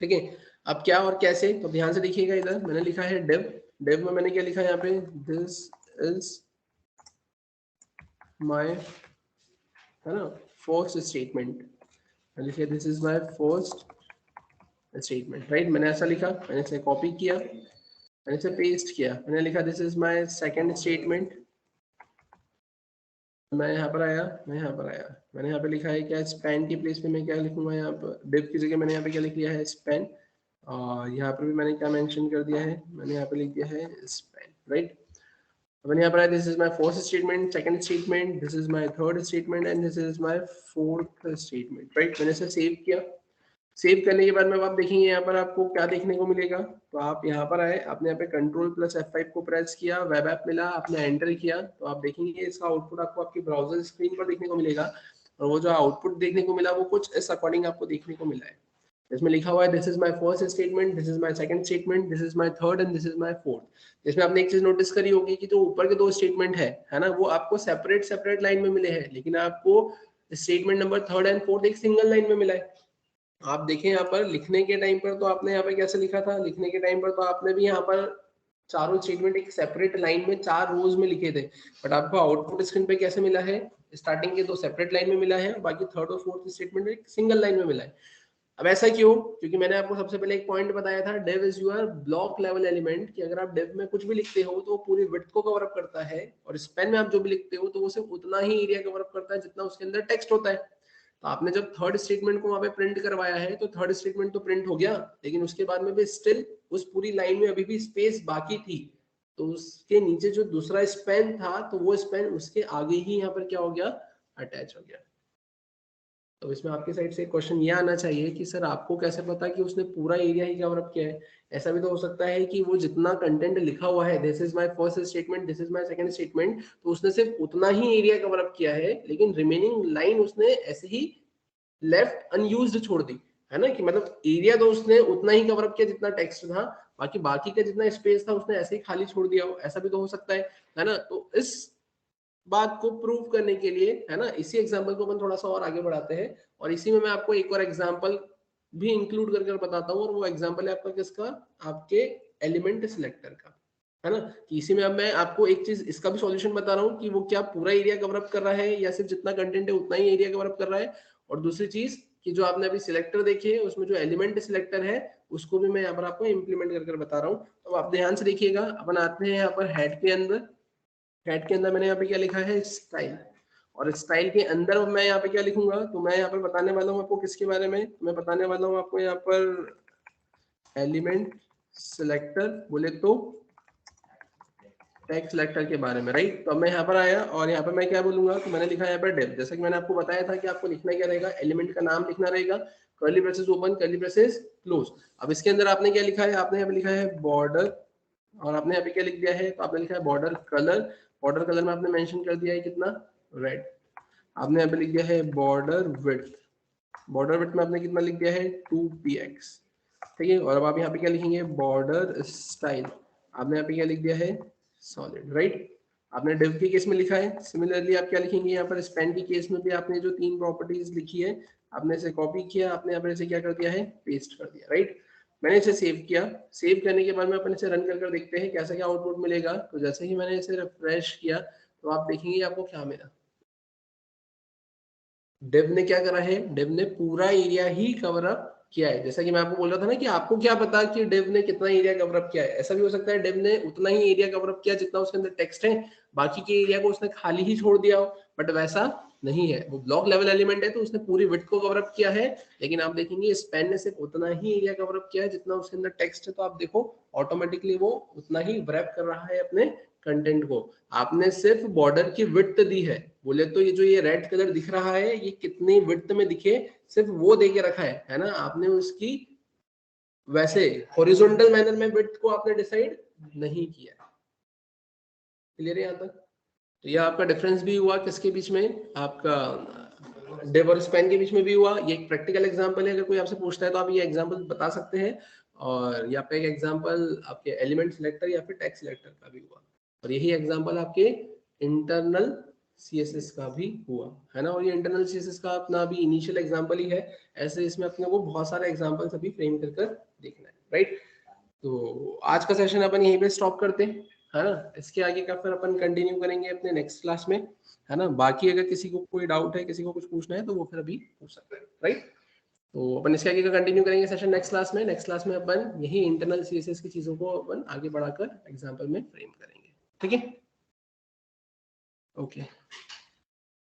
ठीक है, अब क्या और कैसे, तो ध्यान से देखिएगा। इधर मैंने लिखा है div, div में मैंने क्या लिखा है यहाँ पे, this is my, है ना, first statement, मैंने लिखा this is my first statement, right. मैंने ऐसा लिखा, मैंने इसे कॉपी किया, मैंने इसे पेस्ट किया, मैंने लिखा this is my second statement, मैं यहाँ पर आया, मैंने यहाँ पे लिखा है क्या, स्पैन की प्लेस पे मैं क्या लिखूंगा, यहाँ पर div की जगह मैंने यहाँ पे क्या लिख लिया है, स्पैन, और यहाँ पर भी मैंने क्या मेंशन कर दिया है, मैंने यहाँ पे लिख दिया है स्पैन, राइट। मैंने यहाँ पर आया, this is my first statement, second statement, this is my third statement and this is my fourth statement, right. मैंने इसे सेव किया, सेव करने के बाद में आप देखेंगे यहाँ पर आपको क्या देखने को मिलेगा, तो आप यहाँ पर आए, आपने यहाँ पे Ctrl+F5 को प्रेस किया, वेब ऐप मिला, आपने एंटर किया, तो आप देखेंगे इसका आउटपुट आपको आपकी ब्राउजर स्क्रीन पर देखने को मिलेगा। और वो जो आउटपुट देखने को मिला वो कुछ इस अकॉर्डिंग आपको देखने को मिला है। इसमें लिखा हुआ है this is my first statement, this is my second statement, this is my third and this is my fourth. इसमें आपने एक चीज नोटिस करी होगी कि जो ऊपर के दो स्टेटमेंट है ना, वो आपको सेपरेट लाइन में मिले हैं, लेकिन आपको statement number third and fourth एक सिंगल लाइन में मिला है। आप देखें यहाँ पर लिखने के टाइम पर तो आपने यहाँ पर कैसे लिखा था, लिखने के टाइम पर तो आपने भी यहाँ पर चारों स्टेटमेंट एक सेपरेट लाइन में 4 रोज में लिखे थे, बट आपको आउटपुट स्क्रीन पे कैसे मिला है, स्टार्टिंग के 2 सेपरेट लाइन में मिला है, बाकी थर्ड और फोर्थ स्टेटमेंट एक सिंगल लाइन में मिला है। अब ऐसा क्यों, क्योंकि मैंने आपको सबसे पहले एक पॉइंट बताया था, div is your block level element, कि अगर आप div में कुछ भी लिखते हो तो वो पूरी विड्थ को कवर अप करता है, और स्पैन में आप जो भी लिखते हो तो वो सिर्फ उतना ही एरिया कवर अप करता है जितना उसके अंदर टेक्स्ट होता है। तो आपने जब थर्ड स्टेटमेंट को वहां पे प्रिंट करवाया है तो थर्ड स्टेटमेंट तो प्रिंट हो गया, लेकिन उसके बाद में भी स्टिल उस पूरी लाइन में अभी भी स्पेस बाकी थी, तो उसके नीचे जो दूसरा स्पैन था तो वो स्पैन उसके आगे ही यहाँ पर क्या हो गया, अटैच हो गया। तो इसमें आपकी साइड से क्वेश्चन ये आना चाहिए कि सर आपको कैसे पता कि उसने पूरा एरिया ही कवर अप किया है। ऐसा भी तो हो सकता है कि वो जितना कंटेंट लिखा हुआ है, this is my first statement, this is my second statement, तो उसने सिर्फ उतना ही एरिया कवर अप किया है, लेकिन रिमेनिंग लाइन उसने ऐसे ही लेफ्ट अनयूज्ड छोड़ दी, है ना, कि मतलब एरिया तो उसने उतना ही कवर अप किया जितना टेक्स्ट था, बाकी का जितना स्पेस था उसने ऐसे ही खाली छोड़ दिया हो, ऐसा भी तो हो सकता है ना। तो इस बात को प्रूव करने के लिए, है ना, इसी एग्जांपल को अपन थोड़ा सा और आगे बढ़ाते हैं, और इसी में मैं आपको एक और एग्जांपल भी इंक्लूड करके बताता हूँ, और वो एग्जांपल है आपका किसका, आपके एलिमेंट सिलेक्टर का, है ना। कि इसी में अब मैं आपको एक चीज इसका भी सॉल्यूशन बता रहा हूँ कि वो क्या पूरा एरिया कवर अप कर रहा है या सिर्फ जितना कंटेंट है उतना ही एरिया कवर अप कर रहा है। और दूसरी चीज कि जो आपने अभी सिलेक्टर देखे उसमें जो एलिमेंट सिलेक्टर है उसको भी मैं यहाँ पर आपको इंप्लीमेंट करके बता रहा हूँ। तो आप ध्यान से देखिएगा, अपन आते हैं यहाँ पर हेड के अंदर, हेड के अंदर मैंने यहाँ पे क्या लिखा है, स्टाइल, और स्टाइल के अंदर मैं यहाँ पे क्या लिखूंगा, तो मैं यहाँ पर बताने वाला हूँ आपको किसके बारे में, मैं बताने वाला हूँ आपको यहाँ पर एलिमेंट सिलेक्टर बोले तो टैग सिलेक्टर के बारे में, राइट। तो मैं यहाँ पर आया और यहाँ पर मैं क्या बोलूंगा, तो मैंने लिखा है यहाँ पर div, जैसा कि मैंने आपको बताया था कि आपको लिखना क्या रहेगा, एलिमेंट का नाम लिखना रहेगा, curly braces open curly braces close. अब इसके अंदर आपने क्या लिखा है, आपने यहाँ पे लिखा है बॉर्डर, और आपने यहाँ पे क्या लिख दिया है, तो आपने लिखा है बॉर्डर कलर, बॉर्डर कलर में आपने मेंशन कर दिया है कितना, रेड। आपने यहाँ पे लिख दिया है बॉर्डर विड्थ, बॉर्डर विड्थ में आपने कितना लिख दिया है 2px, ठीक है। और अब आप यहाँ पे क्या लिखेंगे, बॉर्डर स्टाइल, आपने यहाँ पे क्या लिख दिया है सॉलिड, राइट। आपने div के केस में लिखा है, सिमिलरली आप क्या लिखेंगे यहाँ पर span के केस में भी आपने जो 3 प्रॉपर्टीज लिखी है आपने इसे कॉपी किया, आपने यहाँ पर इसे क्या कर दिया है, पेस्ट कर दिया, राइट। मैंने इसे सेव किया, सेव करने के बाद में अपन इसे रन कर देखते हैं कैसा क्या आउटपुट मिलेगा। तो जैसे ही मैंने इसे रिफ्रेश किया तो आप देखेंगे आपको क्या मिला। डिव ने क्या करा है, डिव ने पूरा एरिया ही कवर अप किया है। जैसा कि मैं आपको बोल रहा था ना कि आपको क्या पता कि डिव ने कितना एरिया कवर अप किया है। ऐसा भी हो सकता है डिव ने उतना ही एरिया कवर अप किया जितना उसके अंदर टेक्स्ट है, बाकी के एरिया को उसने खाली ही छोड़ दिया हो, बट वैसा नहीं है। वो ब्लॉक लेवल एलिमेंट है तो उसने पूरी विड्थ को कवर अप किया है, लेकिन आप देखेंगे स्पैन ने सिर्फ उतना ही एरिया कवर अप किया है जितना उसके अंदर टेक्स्ट है। तो आप देखो ऑटोमेटिकली वो उतना ही रैप कर रहा है अपने कंटेंट को। आपने सिर्फ बॉर्डर की विड्थ दी है, बोले तो ये जो ये रेड कलर दिख रहा है ये कितनी विड्थ में दिखे सिर्फ वो दे के रखा है ना। आपने उसकी वैसे हॉरिजॉन्टल मैनर में विड्थ को आपने डिसाइड नहीं किया। क्लियर है यहाँ तक? तो ये आपका डिफरेंस भी हुआ किसके बीच में, आपका डिव और स्पैन के बीच में भी हुआ। ये एक प्रैक्टिकल एग्जांपल है, अगर कोई आपसे पूछता है तो आप ये एग्जांपल बता सकते हैं। और यहाँ पे एक एग्जांपल आपके एलिमेंट सिलेक्टर या फिर टैग सिलेक्टर का भी हुआ, और यही एग्जांपल आपके इंटरनल सीएसएस का भी हुआ है ना। और ये इंटरनल सीएसएस का अपना अभी इनिशियल एग्जांपल ही है, ऐसे इसमें अपने को बहुत सारे एग्जांपल्स अभी फ्रेम कर देखना है, राइट। तो आज का सेशन अपन यहीं पे स्टॉप करते हैं, है ना। इसके आगे का फिर अपन कंटिन्यू करेंगे अपने नेक्स्ट क्लास में, है ना। बाकी अगर किसी को कोई डाउट है, किसी को कुछ पूछना है तो वो फिर अभी पूछ सकते हैं, राइट। तो अपन इसके आगे का कंटिन्यू करेंगे सेशन नेक्स्ट क्लास में। नेक्स्ट क्लास में अपन यही इंटरनल सीएसएस की चीजों को अपन आगे बढ़ाकर एग्जांपल में फ्रेम करेंगे, ठीक है। ओके।